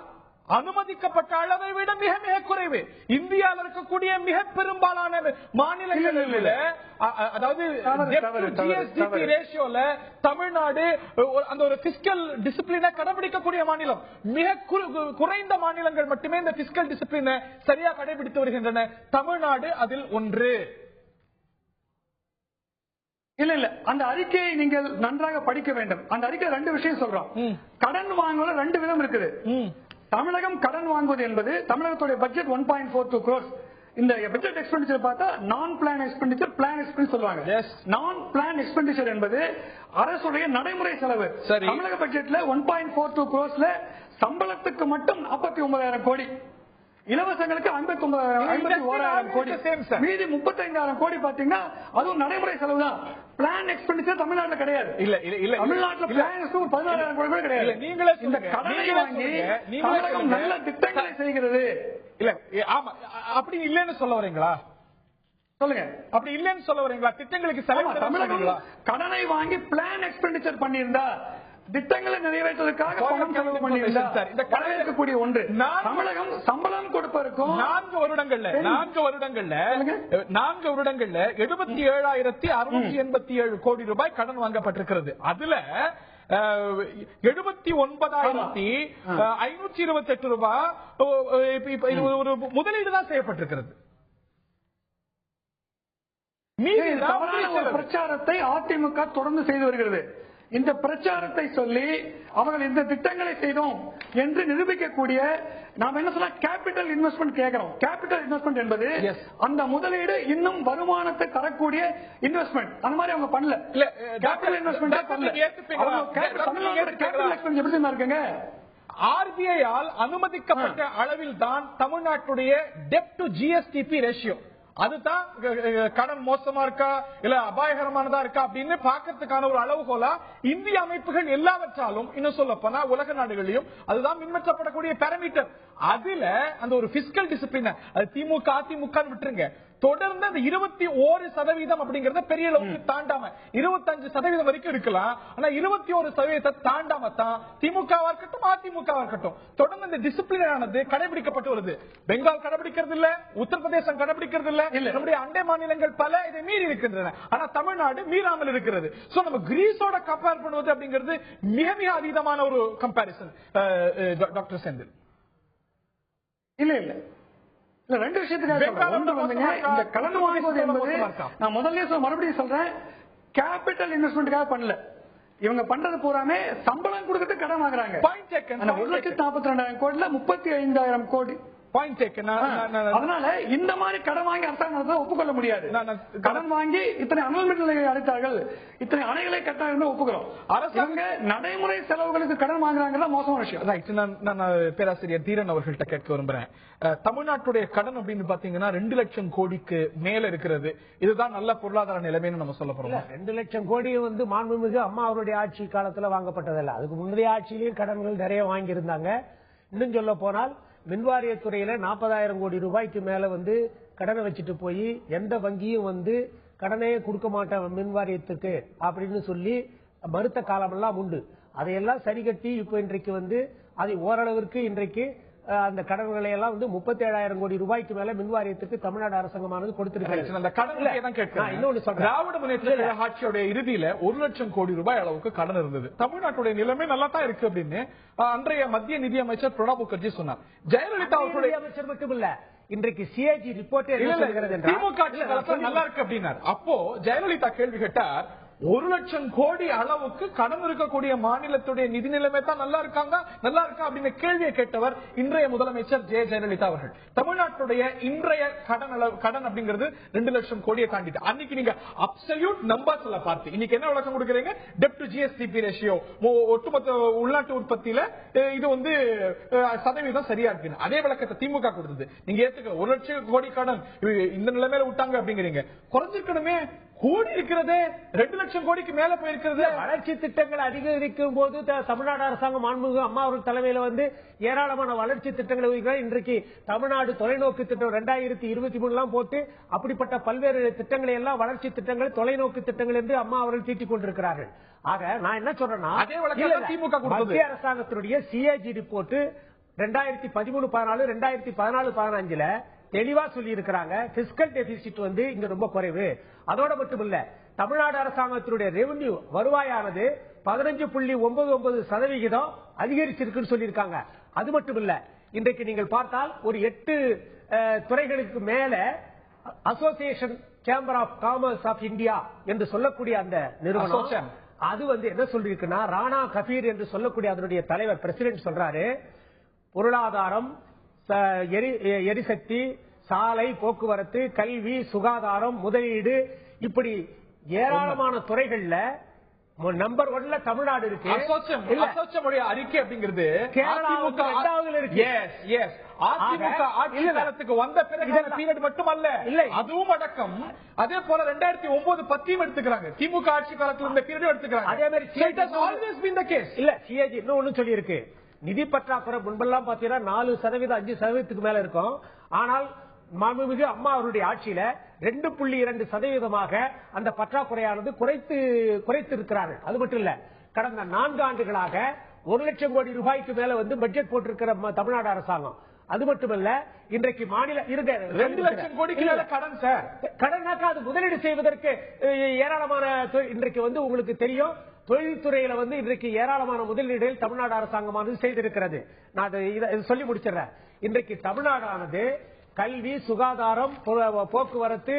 அனுமதிக்கப்பட்ட அளவை விட மிக மிக குறைவு. இந்தியாவில் இருக்கக்கூடிய மிக பெரும்பாலான மாநிலங்களில், அதாவது GSDP ரேஷியோல தமிழ்நாடு அந்த ஒரு பிஸ்கல் டிசிப்ளினை கடைபிடிக்கக்கூடிய மாநிலம். மிக குறைந்த மாநிலங்கள் மட்டுமே இந்த பிஸ்கல் டிசிப்ளினை சரியா கடைபிடித்து வருகின்றன. தமிழ்நாடு அதில் ஒன்று. இல்ல அந்த அறிக்கையை நீங்கள் நன்றாக படிக்க வேண்டும். அந்த அறிக்கை ரெண்டு விஷயம் சொல்றோம். கடன் வாங்குவது ரெண்டு விதம் இருக்குது. தமிழகம் கடன் வாங்குவது என்பது தமிழகத்துடைய பட்ஜெட் 1.42 crores. இந்த பட்ஜெட் எக்ஸ்பெண்டிச்சர் பார்த்தா நான் பிளான் எக்ஸ்பெண்டிச்சர், பிளான் எக்ஸ்பெண்டிச்சர் சொல்லுவாங்க. நான் பிளான் எக்ஸ்பெண்டிச்சர் என்பது அரசுடைய நடைமுறை செலவு. தமிழக பட்ஜெட்ல 1.42 crores சம்பளத்துக்கு மட்டும் 49,000 கோடி, இலவசங்களுக்கு 51,000 கோடி, மீதி 35,000 கோடி பாத்தீங்கன்னா அதுவும் நடைமுறை செலவு தான். பிளான் எக்ஸ்பெண்டிச்சர் தமிழ்நாட்டில் கிடையாது. தமிழ்நாட்டில் பிளான் 14,000 கோடி கூட கிடையாது. இந்த கடனை வாங்கி தமிழகம் நல்ல திட்டங்களை செய்கிறது. இல்ல ஆமா, அப்படி இல்லன்னு சொல்ல வரீங்களா? சொல்லுங்க. அப்படி இல்லன்னு சொல்ல வரீங்களா? திட்டங்களுக்கு தமிழகம் கடனை வாங்கி பிளான் எக்ஸ்பெண்டிச்சர் பண்ணியிருந்தா, திட்டங்களை நிறைவேற்றுவதற்காக பணம் செலவு பண்ணியிருக்கக்கூடிய ஒன்று. தமிழகம் சம்பளம் கொடுப்பதற்கும் 4 வருடங்கள்ல 77,687 கோடி ரூபாய் கடன் வாங்கப்பட்டிருக்கிறது. அதுல 79,528 ரூபாய் ஒரு முதலீடு தான் செய்யப்பட்டிருக்கிறது. பிரச்சாரத்தை அதிமுக தொடர்ந்து செய்து வருகிறது. இந்த பிரச்சாரத்தை சொல்லி அவர்கள் இந்த திட்டங்களை செய்தோம் என்று நிரூபிக்கக்கூடிய, நாம் என்ன சொல்ல, கேபிட்டல் இன்வெஸ்ட்மெண்ட் கேட்கிறோம். கேபிட்டல் இன்வெஸ்ட்மெண்ட் என்பது அந்த முதலீடு இன்னும் வருமானத்தை தரக்கூடிய இன்வெஸ்ட்மெண்ட். அந்த மாதிரி அவங்க பண்ணல. கேபிட்டல் இன்வெஸ்ட்மெண்ட் எப்படி இருக்குங்க? RBI-யால் அனுமதிக்கப்பட்ட அளவில் தான் தமிழ்நாட்டுடைய டெப்ட் டு GSDP ரேஷியோ, அதுதான் கடன் மோசமா இருக்கா இல்ல அபாயகரமானதா இருக்கா அப்படின்னு பாக்கிறதுக்கான ஒரு அளவுகோலா இந்திய அமைப்புகள் எல்லாவற்றாலும், இன்னும் சொல்ல போனா உலக நாடுகளிலும் அதுதான் பின்பற்றப்படக்கூடிய பாராமீட்டர். அதுல அந்த ஒரு பிஸ்கல் டிசிப்ளின், அது திமுக அதிமுக விட்டுருங்க, தொடர்ந்து அந்த 21% அப்படிங்கறத பெரிய அளவுக்கு தாண்டாம 25% வரைக்கும் இருக்கலாம். ஆனா 21% தாண்டாம தான் திமுகவா இருக்கட்டும் அதிமுகவா இருக்கட்டும் தொடர்ந்து இந்த டிசிப்ளின் ஆனது கடைபிடிக்கப்பட்டு வருது. பெங்கால் கடைபிடிக்கிறது இல்ல, உத்தரப்பிரதேசம் கடைபிடிக்கிறது இல்ல, நம்முடைய அண்டை மாநிலங்கள் பல இதை மீறி இருக்கின்றன. ஆனா தமிழ்நாடு மீறாமல் இருக்கிறது. சோ நம்ம கிரீஸோட கம்பேர் பண்ணுவது அப்படிங்கிறது மிக மிக அதீதமான ஒரு கம்பாரிசன். டாக்டர் செந்தில். இல்ல ரெண்டு விஷயத்துக்காக இந்த கடன் வாங்குவது என்பது, நான் முதல்ல மறுபடியும் சொல்றேன், கேபிட்டல் இன்வெஸ்ட்மெண்ட்டுக்காக பண்ணல. இவங்க பண்றது பூராமே சம்பளம் கொடுத்துட்டு கடன் வாங்குறாங்க. 1,42,000 கோடில 35,000 கோடி. அதனால இந்த மாதிரி கடன் வாங்கி அரசாங்கம் ஒப்புக்கொள்ள முடியாது. கடன் வாங்கி இத்தனை அனல்மெண்ட்களை அடைத்தார்கள், இத்தனை அணைகளை கட்டார்கள் ஒப்புக்கிறோம். அரசாங்க நடைமுறை செலவுகளுக்கு கடன் வாங்குறாங்க, மோசமான விஷயம். நான் பேராசிரியர் தீரன் அவர்கள்ட்ட கேட்க விரும்புறேன். தமிழ்நாட்டுடைய கடன் அப்படின்னு பாத்தீங்கன்னா 2 லட்சம் கோடிக்கு மேல இருக்கிறது. இதுதான் நல்ல பொருளாதார நிலைமைன்னு நம்ம சொல்ல போறோம். 2 லட்சம் கோடி மாண்புமிகு அம்மா அவருடைய ஆட்சி காலத்துல வாங்கப்பட்டதல்ல. அதுக்கு முந்தைய ஆட்சியிலேயும் கடன்கள் நிறைய வாங்கியிருந்தாங்க. இன்னும் சொல்ல போனால் மின்வாரியத்துறையில 40,000 கோடி ரூபாய்க்கு மேல கடனை வச்சுட்டு போய் எந்த வங்கியும் கடனே கொடுக்க மாட்டேன் மின்வாரியத்துக்கு அப்படின்னு சொல்லி மறுத்த காலமெல்லாம் உண்டு. அதையெல்லாம் சரி கட்டி இப்ப இன்றைக்கு அதை ஓரளவிற்கு இன்றைக்கு அந்த கடன்களை எல்லாம் 37,000 கோடி ரூபாய்க்கு மேல மின்வாரியத்துக்கு தமிழ்நாடு அரசாங்கமானது கொடுத்திருக்கிறது. திராவிட முன்னேற்ற கழக ஆட்சியோட இறுதியில 1 லட்சம் கோடி ரூபாய் அளவுக்கு கடன் இருந்தது. தமிழ்நாட்டுடைய நிலைமை நல்லா தான் இருக்கு அப்படின்னு அன்றைய மத்திய நிதியமைச்சர் பிரணாப் முகர்ஜி சொன்னார். ஜெயலலிதா அவர்களுடைய அமைச்சர் மட்டும் இல்ல, இன்றைக்கு சிஏஜி ரிப்போர்ட் திமுக நல்லா இருக்கு அப்படின்னாரு. அப்போ ஜெயலலிதா கேள்வி கேட்டார், 1 லட்சம் கோடி அளவுக்கு கடன் இருக்கக்கூடிய மாநிலத்துடைய நிதி நிலைமை தான் நல்லா இருக்கா அப்படின்னு கேள்வியை கேட்டவர் இன்றைய முதலமைச்சர் ஜெயலலிதா அவர்கள். தமிழ்நாட்டுடைய இன்றைய கடன் அப்படிங்கிறது 2 லட்சம் கோடியை தாண்டிட்டு. அன்னைக்கு நீங்க அப்சல்யூட் நம்பர்ஸ்ல பார்த்து இன்னைக்கு என்ன விளக்கம் கொடுக்குறீங்க? டெப்ட் டு ஜிஎஸ்டிபி ரேஷியோ ஒட்டுமொத்த உள்நாட்டு உற்பத்தியில இது சதவீதம் சரியா இருக்கு. அதே விளக்கத்தை திமுக கொடுத்தது. நீங்க ஏத்துக்க 1 லட்சம் கோடி கடன் இந்த நிலைமையில விட்டாங்க அப்படிங்கிறீங்க. குறைஞ்சிருக்கணுமே, கூடி இருக்கிறதே 2 லட்சம் கோடிக்கு மேல போயிருக்கிறது. வளர்ச்சி திட்டங்கள் அதிகரிக்கும் போது தமிழ்நாடு அரசாங்கம் மாண்புமிகு அம்மா அவர்கள் தலைமையில ஏராளமான வளர்ச்சி திட்டங்களை இன்றைக்கு தமிழ்நாடு தொலைநோக்கு திட்டம் 2023 போட்டு அப்படிப்பட்ட பல்வேறு திட்டங்களை எல்லாம் வளர்ச்சி திட்டங்கள் தொலைநோக்கு திட்டங்கள் என்று அம்மா அவர்கள் தீட்டிக் கொண்டிருக்கிறார்கள். ஆக நான் என்ன சொல்றேன்னா, மத்திய அரசாங்கத்தினுடைய சிஏஜி ரிப்போர்ட் 2013-14 2014-15 தெளிவா சொல்லி இருக்கிறாங்க. பிஸ்கல் டெபிசிட் இங்க ரொம்ப குறைவு. அதோட மட்டுமில்ல, தமிழ்நாடு அரசாங்கத்தினுடைய ரெவென்யூ வருவாயானது 15.99% அதிகரிச்சிருக்குன்னு சொல்லியிருக்காங்க. அது மட்டுமில்ல, இன்றைக்கு நீங்கள் பார்த்தால் ஒரு 8 துறைகளுக்கு மேல association chamber of commerce of India என்று சொல்லக்கூடிய அந்த நிறுவனம் அது என்ன சொல்லிருக்குன்னா, ராணா கபீர் என்று சொல்லக்கூடிய அதனுடைய தலைவர் பிரசிடென்ட் சொல்றாரு, பொருளாதாரம், எரிசக்தி, சாலை போக்குவரத்து, கல்வி, சுகாதாரம், முதலீடு, இப்படி ஏராளமான துறைகள்ல நம்பர் 1 தமிழ்நாடு இருக்கு. அறிக்கை அப்படிங்கிறது அதிமுக ஆட்சி காலத்துக்கு வந்த பிறகு மட்டுமல்ல, அதுவும் அடக்கம். அதே போல 2009 10 எடுத்துக்கிறாங்க. திமுக ஆட்சி காலத்துல இந்த பீரியட் எடுத்துக்கிறாங்க. அதே மாதிரி இல்ல சிஏஜி இன்னும் சொல்லி இருக்கு. நிதி பற்றாக்குறை முன்பெல்லாம் பாத்தீங்கன்னா 4%, 5% மேல இருக்கும். ஆனால் மாண்புமிகு அம்மா அவருடைய ஆட்சியில 2.2% அந்த பற்றாக்குறையானது குறைத்திருக்கிறார்கள். அது மட்டும் இல்ல, கடந்த 4 ஆண்டுகளாக 1 லட்சம் கோடி ரூபாய்க்கு மேல பட்ஜெட் போட்டிருக்கிற தமிழ்நாடு அரசாங்கம். அது மட்டுமல்ல, இன்றைக்கு மாநில 2 லட்சம் கோடிக்கு மேல கடன் சார். கடனாக்க அது முதலீடு செய்வதற்கு ஏராளமான இன்றைக்கு உங்களுக்கு தெரியும், தொழில்துறையில இன்றைக்கு ஏராளமான முதலீடுகள் தமிழ்நாடு அரசாங்கமானது செய்திருக்கிறது. நான் சொல்லி முடிச்சிடறேன். இன்றைக்கு தமிழ்நாடானது கல்வி, சுகாதாரம், போக்குவரத்து,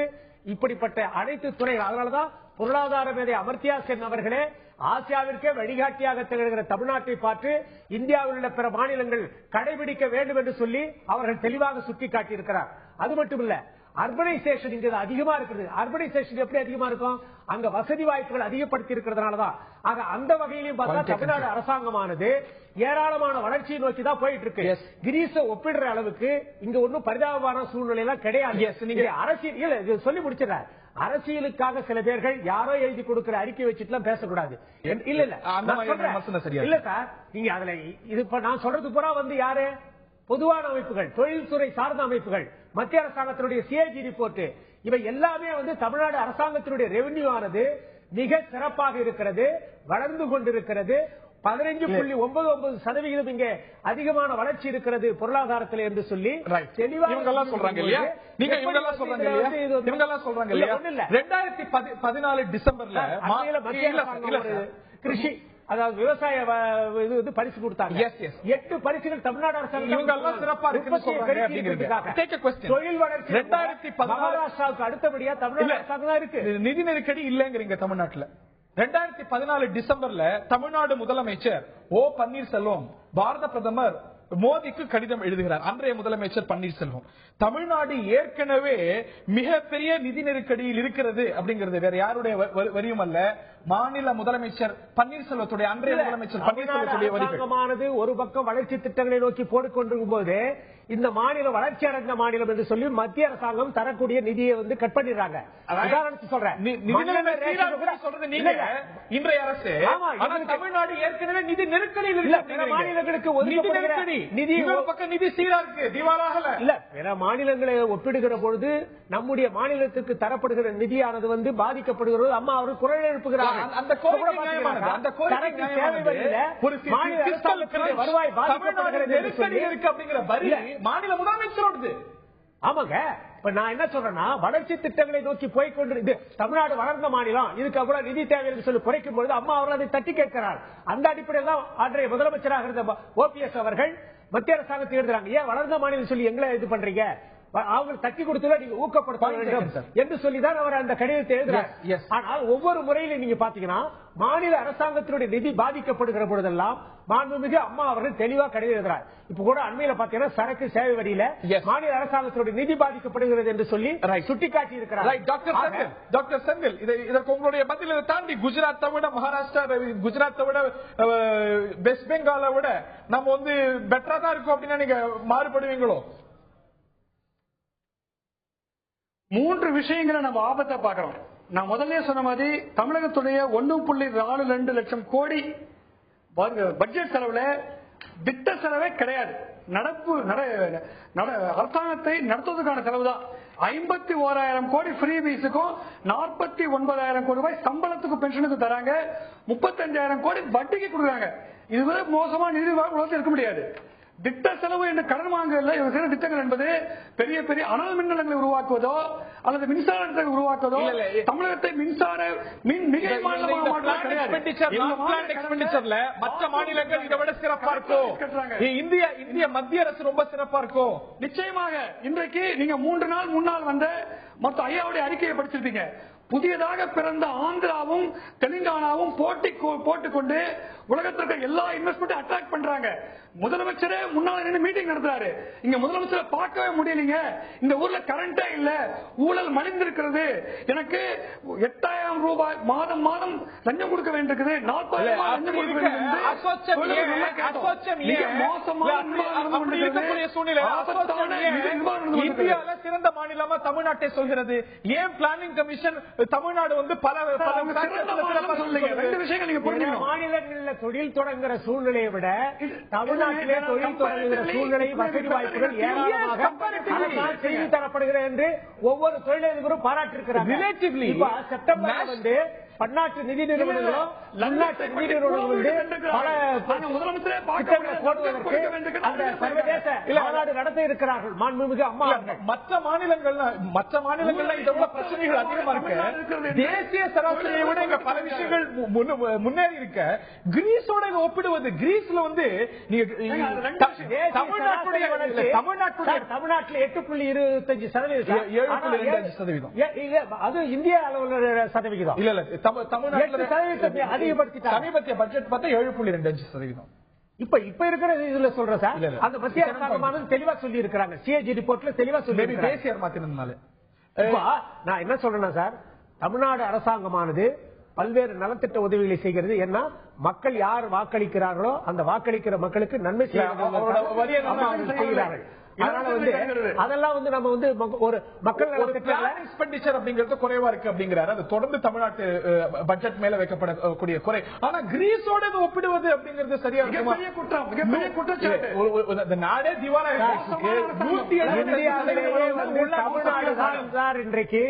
இப்படிப்பட்ட அனைத்து துறைகள். அதனாலதான் பொருளாதார மேதை அமர்த்தியா சென் அவர்களே ஆசியாவிற்கே வழிகாட்டியாக திகழ்கிற தமிழ்நாட்டை பார்த்து இந்தியாவில் உள்ள பிற மாநிலங்கள் கடைபிடிக்க வேண்டும் என்று சொல்லி அவர்கள் தெளிவாக சுட்டிக்காட்டியிருக்கிறார். அது மட்டுமில்ல, அர்பனைசேஷன் இங்க அதிகமா இருக்குது. அர்பனைசேஷன் எப்படி அதிகமா இருக்கும்? அங்க வசதி வாய்ப்புகள் அதிகப்படுத்தி இருக்கிறதுனாலதான். ஆக அந்த வகையிலையும் பார்த்தா தமிழ்நாடு அரசாங்கமானது ஏராளமான வளர்ச்சியை நோக்கி தான் போயிட்டு இருக்கு. கிரீஸை ஒப்பிடுற அளவுக்கு இங்க ஒன்னும் பரிதாபமான சூழ்நிலை எல்லாம் கிடையாது. அரசியல் சொல்லி முடிச்சிடற, அரசியலுக்காக சில பேர்கள் யாரோ எழுதி கொடுக்கிற அறிக்கை வச்சுட்டு பேசக்கூடாது. இல்ல இல்ல சார், நீங்க அதுல இது நான் சொல்றது பூரா யாரு? பொதுவான அமைப்புகள், தொழில்துறை சார்ந்த அமைப்புகள், மத்திய அரசாங்கத்தினுடைய சிஏஜி ரிப்போர்ட், இவை எல்லாமே தமிழ்நாடு அரசாங்கத்தினுடைய ரெவென்யூ ஆனது மிக சிறப்பாக இருக்கிறது, வளர்ந்து கொண்டிருக்கிறது. 15.99% இங்கே அதிகமான வளர்ச்சி இருக்கிறது பொருளாதாரத்தில் என்று சொல்லி தெளிவாக சொல்றாங்க. 2014 டிசம்பர்ல கிருஷி, அதாவது விவசாய பரிசு கொடுத்தாங்க. 8 பரிசுகள் தமிழ்நாடு அரசாங்கம் சிறப்பா தொழில் வளர்ச்சி மகாராஷ்டிராவுக்கு அடுத்தபடியா தமிழ்நாடு அரசாங்கம் தான் இருக்கு. நிதி நெருக்கடி இல்லைங்கிறீங்க தமிழ்நாட்டில். 2014 டிசம்பர்ல தமிழ்நாடு முதலமைச்சர் ஓ பன்னீர்செல்வம் பாரத பிரதமர் மோடிக்கு கடிதம் எழுதுகிறார். அன்றைய முதலமைச்சர் பன்னீர்செல்வம், தமிழ்நாடு ஏற்கனவே மிகப்பெரிய நிதி நெருக்கடியில் இருக்கிறது அப்படிங்கிறது வேற யாருடைய வரியும் அல்ல, மாநில முதலமைச்சர் பன்னீர்செல்வத்துடைய, அன்றைய முதலமைச்சர் பன்னீர்செல்வத்துடைய வரிகள். ஒரு பக்கம் வளர்ச்சி திட்டங்களை நோக்கி போட்டுக்கொண்டிருக்கும் போது இந்த மாநில வளர்ச்சி அடைந்த மாநிலம் என்று சொல்லி மத்திய அரசாங்கம் தரக்கூடிய நிதியை கட் பண்ணிடுறாங்க. உதாரணத்துக்கு சொல்றேன், இன்றைய அரசு தமிழ்நாடு ஏற்கனவே நிதி நெருக்கடியில் இருக்கிற மாநிலங்களுக்கு நிதி பக்கம் நிதி சீரா இருக்கு, திவாலாகல இல்ல. பிற மாநிலங்களை ஒப்பிடுகிற பொழுது நம்முடைய மாநிலத்துக்கு தரப்படுகிற நிதியானது பாதிக்கப்படுகிறது. அம்மா அவர் குரல் எழுப்புகிறார். அந்த வருவாய் பாதிக்கப்படுகிறது அப்படிங்கிற வரி மாநில முதலமைச்சரோடு. ஆமாங்க, இப்ப நான் என்ன சொல்றேன்னா, வளர்ச்சி திட்டங்களை நோக்கி போய்கொண்டு தமிழ்நாடு வளர்ந்த மாநிலம், இதுக்கு அவ்வளவு நிதி தேவை என்று சொல்லி குறைக்கும் பொழுது அம்மா அவர்கள் அதை தட்டி கேட்கிறார். அந்த அடிப்படையில் தான் அன்றைய முதலமைச்சராக இருந்த ஓபிஎஸ் அவர்கள் மத்திய அரசாங்கத்தை எழுதுறாங்க. ஏன் வளர்ந்த மாநிலம் சொல்லி எங்களை இது பண்றீங்க? அவங்க தட்டி கொடுத்ததை நீங்க ஊக்கப்படுத்த வேண்டும் என்று சொல்லிதான் அவர் அந்த கடிதத்தை எழுதுறார். ஆனால் ஒவ்வொரு முறையிலும் நீங்க பாத்தீங்கன்னா மாநில அரசாங்கத்தினுடைய நிதி பாதிக்கப்படுகிற பொழுதெல்லாம் மாண்புமிகு அம்மா அவர்கள் தெளிவா கடிதம் எழுதுறார். இப்ப கூட அண்மையில பாத்தீங்கன்னா சரக்கு சேவை வரியில மாநில அரசாங்கத்தினுடைய நிதி பாதிக்கப்படுகிறது என்று சொல்லி சுட்டிக்காட்டி இருக்கிறார். டாக்டர் செந்தில், இதற்கு உங்களுடைய பதில் இதை தாண்டி குஜராத்தை விட மகாராஷ்டிரா, குஜராத்தை விட வெஸ்ட் பெங்காலை விட நம்ம வந்து பெட்டரா தான் இருக்கும் அப்படின்னா நீங்க மாறுபடுவீங்களோ? 3 விஷயங்களை நம்ம ஆபத்தை பார்க்கிறோம். நான் முதல்ல சொன்ன மாதிரி தமிழகத்துடைய 1.42 லட்சம் கோடி பட்ஜெட் செலவுல திட்ட செலவே கிடையாது. அரசாங்கத்தை நடத்துவதற்கான செலவு தான். 51,000 கோடி ஃப்ரீ பீஸுக்கும் 49,000 கோடி ரூபாய் சம்பளத்துக்கு பென்ஷனுக்கு தராங்க. 35,000 கோடி வட்டிக்கு கொடுக்குறாங்க. இதுவே மோசமா நிதி உலகத்தில் இருக்க முடியாது. திட்ட செலவு என்று கடன் வாங்கல இவர்கள் திட்டங்கள் என்பது பெரிய பெரிய அனல் மின் நிலையங்களை உருவாக்குவதோ அல்லது மின்சாரத்தை உருவாக்குவதோ தமிழகத்தை மின்சார மிக மாநிலமாக கிடையாது. மற்ற மாநிலங்கள் இதை விட சிறப்பா இருக்கும். இந்திய மத்திய அரசு ரொம்ப சிறப்பா இருக்கும். நிச்சயமாக இன்றைக்கு நீங்க 3 நாள் முன்னால் வந்த மொத்த ஐயாவுடைய அறிக்கையை படிச்சிருப்பீங்க. புதியதாக பிறந்த ஆந்திராவும் தெலுங்கானாவும் போட்டுக்கொண்டு உலகத்திற்கு எல்லா இன்வெஸ்ட்மெண்ட் அட்ராக்ட் பண்றாங்க. முதலமைச்சரே முன்னாள் மீட்டிங் நடத்துறாரு. இங்க முதலமைச்சரை பார்க்கவே முடியலீங்க. இந்த ஊர்ல கரண்டே இல்ல, ஊழல் மலிந்திருக்கிறது, எனக்கு 8,000 ரூபாய் மாதம் மாதம் லஞ்சம் கொடுக்க வேண்டியிருக்குது, 40,000 லஞ்சம் கொடுக்க இந்தியாவில சிறந்த மாநிலமா தமிழ்நாட்டை சொல்கிறது. ஏன் பிளானிங் கமிஷன் தமிழ்நாடு வந்து பல மாநிலங்களில் தொழில் தொடங்குகிற சூழ்நிலையை விட தமிழ்நாட்டிலே தொழில் தொடங்குகிற சூழ்நிலை வசதி வாய்ப்புகள் ஏராளமாக செய்து தரப்படுகிறது என்று ஒவ்வொரு தொழிலதிபரும் பாராட்டியிருக்கிறார். செப்டம்பர் வந்து பன்னாட்டு நிதி நிறுவனங்களும் உள்நாட்டு நிதி நிறுவனங்களும் முதலமைச்சரே அந்த சர்வதேச மாநாடு நடத்த இருக்கிறார்கள். மாண்புமிகு அம்மா மற்ற மாநிலங்கள்ல இதை விட பிரச்சனைகள் அதிகமா இருக்கு. தேசிய சராசரியை விட இங்க பல விஷயங்கள் முன்னேறி இருக்க. கிரீஸோட ஒப்பிடுவது, கிரீஸ்ல வந்து தமிழ்நாட்டில் 8.25% அது இந்திய அளவில் சதவிகிதம் இல்ல. சமீபத்திய பட்ஜெட் பார்த்தா 7.25%. இப்ப இருக்கிற இதுல சொல்றேன் சார். அந்த மத்திய அரசாங்கமானது தெளிவா சொல்லி இருக்கிறாங்க. சிஏஜி ரிப்போர்ட்ல தெளிவா சொல்லி தேசிய மாத்தினால நான் என்ன சொல்றேன்னா சார், தமிழ்நாடு அரசாங்கமானது பல்வேறு நலத்திட்ட உதவிகளை செய்கிறது. ஏன்னா மக்கள் யார் வாக்களிக்கிறார்களோ அந்த வாக்களிக்கிற மக்களுக்கு நன்மை செய்கிறார்கள். அதெல்லாம் வந்து நம்ம வந்து ஒரு மக்கள் எக்ஸ்பெண்டிச்சர் அப்படிங்கிறது குறைவா இருக்கு அப்படிங்கிறாரு. அது தொடர்ந்து தமிழ்நாட்டு பட்ஜெட் மேல வைக்கப்படக்கூடிய குறை. ஆனா கிரீஸோட ஒப்பிடுவது அப்படிங்கிறது சரியா குற்றம். நாடே திவாலா தமிழ்நாடு இன்றைக்கு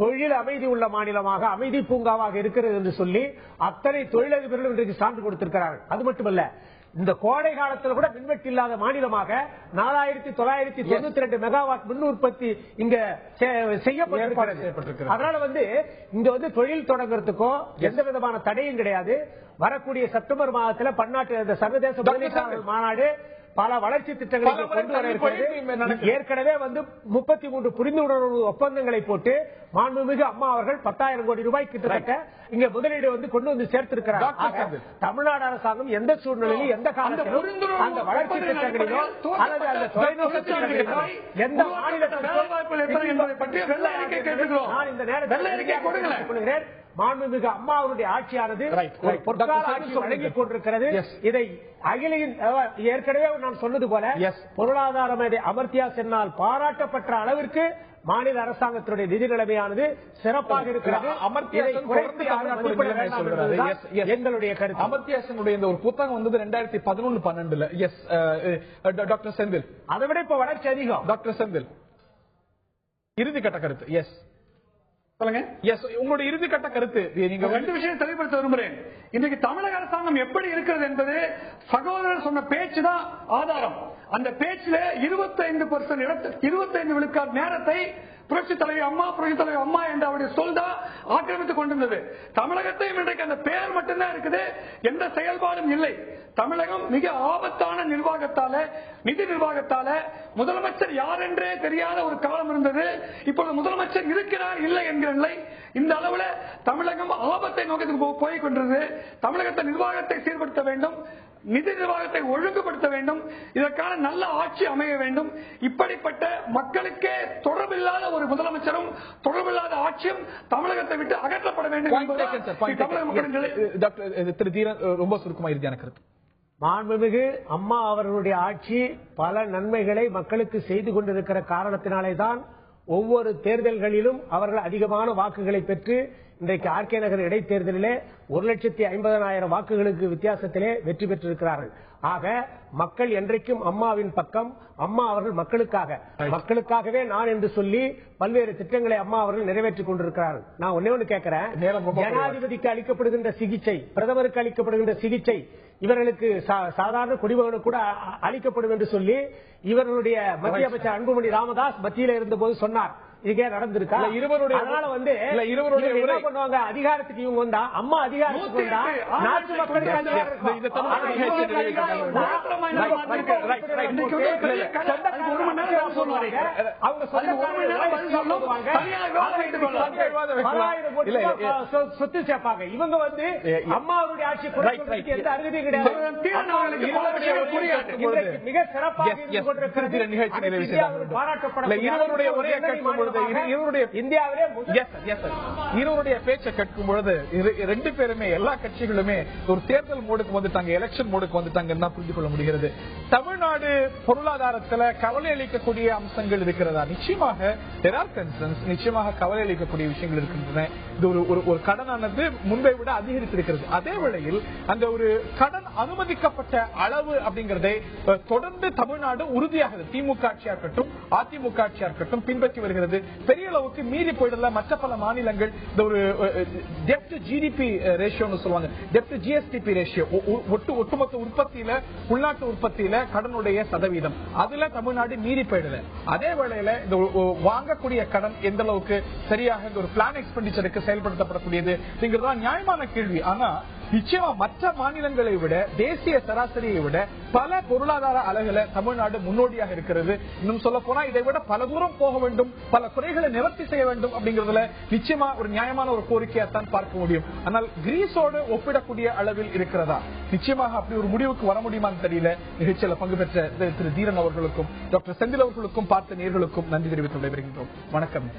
தொழில் அமைதி உள்ள மாநிலமாக, அமைதி பூங்காவாக இருக்கிறது என்று சொல்லி அத்தனை தொழிலதிபர்களும் இன்றைக்கு சான்று கொடுத்திருக்கிறார்கள். அது மட்டுமல்ல, இந்த கோடை காலத்தில் கூட மின்வெட்டு இல்லாத மாநிலமாக 4,992 மெகாவாட் மின் உற்பத்தி இங்க செய்யப்பட்டிருக்கிறது. அதனால வந்து இங்க வந்து தொழில் தொடங்குறதுக்கோ எந்த விதமான தடையும் கிடையாது. வரக்கூடிய செப்டம்பர் மாதத்தில் பன்னாட்டு சர்வதேச முதலீட்டாளர்கள் மாநாடு பல வளர்ச்சி திட்டங்களை கொண்டு வர இருக்கிறது. ஏற்கனவே வந்து 33 புரிந்துணர்வு ஒப்பந்தங்களை போட்டு மாண்புமிகு அம்மா அவர்கள் 10,000 கோடி ரூபாய் கிட்டத்தட்ட இங்க முதலீடு வந்து கொண்டு வந்து சேர்த்திருக்கிறார். தமிழ்நாடு அரசாங்கம் எந்த சூழ்நிலையிலும் எந்த காலத்திலும் அந்த வளர்ச்சி திட்டங்களிலோ அல்லது அந்த தொலைநோக்கு திட்டங்களிலோ எந்த மாநிலத்திலும் மாண்புமிகு அம்மா அவருடைய ஆட்சியானது பொற்கால ஆட்சி வழங்கிக் கொண்டிருக்கிறது. இதை அகிலையின் ஏற்கனவே நான் சொன்னது போல பொருளாதார அமர்த்தியா சென்னால் பாராட்டப்பட்ட அளவிற்கு மாநில அரசாங்கத்தினுடைய நிதி நிலைமையானது சிறப்பாக இருக்கிறது. எங்களுடைய கருத்து. அமர்த்தியாசனுடைய இந்த ஒரு புத்தகம் வந்தது 2011-12. எஸ் டாக்டர் செந்தில், அதை விட இப்ப வளர்ச்சி அதிகம். டாக்டர் செந்தில் இறுதி கட்ட கருத்து. எஸ் சொல்லுங்க. எஸ், உங்களுடைய இறுதி கட்ட கருத்து. நீங்க 2 விஷயம் தெளிவுபடுத்த விரும்புகிறேன். இன்றைக்கு தமிழக அரசாங்கம் எப்படி இருக்கிறது என்பது சகோதரர் சொன்ன பேச்சு தான் ஆதாரம். அந்த பேச்சுல 25% விழுக்காடு நேரத்தை புரட்சி தலைவி அம்மா என்ற அவருடைய சொல் தான் ஆக்கிரமித்துக் கொண்டிருந்தது. தமிழகத்தையும் இன்றைக்கு அந்த பெயர் மட்டும்தான் இருக்குது, எந்த செயல்பாடும் இல்லை. தமிழகம் மிக ஆபத்தான நிர்வாகத்தால, நிதி நிர்வாகத்தால முதலமைச்சர் யார் என்றே தெரியாத ஒரு காலம் இருந்தது. இப்பொழுது முதலமைச்சர் இருக்கிறார் இல்லை என்கிற நிலை. இந்த அளவுல தமிழகம் ஆபத்தை நோக்கி போய் கொண்டிருந்தது. தமிழகத்தை நிர்வாகத்தை சீர்படுத்த வேண்டும், நிதி நிர்வாகத்தை ஒழுங்குபடுத்த வேண்டும், இதற்கான நல்ல ஆட்சி அமைய வேண்டும். இப்படிப்பட்ட மக்களுக்கே தொடர்பில்லாத ஒரு முதலமைச்சரும் தொடர்பில்லாத ஆட்சியும் தமிழகத்தை விட்டு அகற்றப்பட வேண்டும். ரொம்ப சுருக்கமா இறுதியான கருத்து. மாண்புமிகு அம்மா அவர்களுடைய ஆட்சி பல நன்மைகளை மக்களுக்கு செய்து கொண்டிருக்கிற காரணத்தினாலே தான் ஒவ்வொரு தேர்தல்களிலும் அவர்கள் அதிகமான வாக்குகளை பெற்று இன்றைக்கு ஆர்கே நகர் இடைத்தேர்தலிலே 1,50,000 வாக்குகளுக்கு வித்தியாசத்திலே வெற்றி பெற்றிருக்கிறார்கள். ஆக மக்கள் என்றைக்கும் அம்மாவின் பக்கம், அம்மா அவர்கள் மக்களுக்காகவே நான் என்று சொல்லி பல்வேறு திட்டங்களை அம்மா அவர்கள் நிறைவேற்றிக் கொண்டிருக்கிறார்கள். நான் ஒன்னே கேட்கிறேன், ஜனாதிபதிக்கு அளிக்கப்படுகின்ற சிகிச்சை, பிரதமருக்கு அளிக்கப்படுகின்ற சிகிச்சை இவர்களுக்கு சாதாரண குடிமகனுக்கு கூட அளிக்கப்படும் என்று சொல்லி இவர்களுடைய மத்திய அமைச்சர் அன்புமணி ராமதாஸ் மத்தியில இருந்த போது சொன்னார். இதுக்கே நடந்திருக்கா? அதனால என்ன பண்ணுவாங்க, அதிகாரத்துக்கு இவங்க வந்தா, அம்மா அதிகாரத்துக்கு வந்தா நாட்டு மக்களுக்கு சொத்து சேர்ப்பாங்க. இவங்க வந்து அம்மாவுடைய ஆட்சி எந்த அருகதையும் கிடையாது. மிக சிறப்பாக பாராட்டப்பட இருவருடைய பேச்சை கேட்கும் பொழுது ரெண்டு பேருமே, எல்லா கட்சிகளுமே ஒரு தேர்தல் மோடுக்கு வந்துட்டாங்க, எலெக்ஷன் மோடுக்கு வந்துட்டாங்கன்னு புரிந்து கொள்ள முடிகிறது. தமிழ்நாடு பொருளாதாரத்தில் கவலை அளிக்கக்கூடிய அம்சங்கள் இருக்கிறதா? நிச்சயமாக கவலை அளிக்கக்கூடிய விஷயங்கள் இருக்கின்றன. இது ஒரு கடனானது முன்பை விட அதிகரித்திருக்கிறது. அதே வேளையில் அந்த ஒரு கடன் அனுமதிக்கப்பட்ட அளவு அப்படிங்கறதை தொடர்ந்து தமிழ்நாடு உறுதியாக திமுக ஆட்சியா இருக்கட்டும், அதிமுக ஆட்சியா இருக்கட்டும் பின்பற்றி வருகிறது. பெரிய அளவுக்கு மீறி போயிடல. மற்ற பல மாநிலங்கள் இந்த ஒரு டெப்ட் ஜிடிபி ரேஷியோன்னு சொல்லுவாங்க, டெப்ட் ஜிஎஸ்டிபி ரேஷியோ, ஒட்டுமொத்த உற்பத்தியில, உள்நாட்டு உற்பத்தியில கடனுடைய சதவீதம், அதுல தமிழ்நாடு மீறி போயிடல. அதே வேளையில இந்த வாங்கக்கூடிய கடன் எந்த அளவுக்கு சரியாக ஒரு பிளான் எக்ஸ்பெண்டிச்சருக்கு செயல்படுத்தப்படக்கூடியது அப்படிங்கிறதா நியாயமான கேள்வி. ஆனா நிச்சயமா மற்ற மாநிலங்களை விட, தேசிய சராசரியை விட பல பொருளாதார அளவுல தமிழ்நாடு முன்னோடியாக இருக்கிறது. இன்னும் சொல்ல போனா இதை விட பல தூரம் போக வேண்டும், பல குறைகளை நிவர்த்தி செய்ய வேண்டும் அப்படிங்கறதுல நிச்சயமா ஒரு நியாயமான ஒரு கோரிக்கையாத்தான் பார்க்க முடியும். ஆனால் கிரீஸோடு ஒப்பிடக்கூடிய அளவில் இருக்கிறதா? நிச்சயமாக அப்படி ஒரு முடிவுக்கு வர முடியுமான்னு தெரியல. நிகழ்ச்சியில பங்கு பெற்ற திரு தீரன் அவர்களுக்கும் டாக்டர் செந்தில் அவர்களுக்கும் பார்த்த நேயர்களுக்கும் நன்றி தெரிவித்து விடைபெறுகின்றோம். வணக்கம்.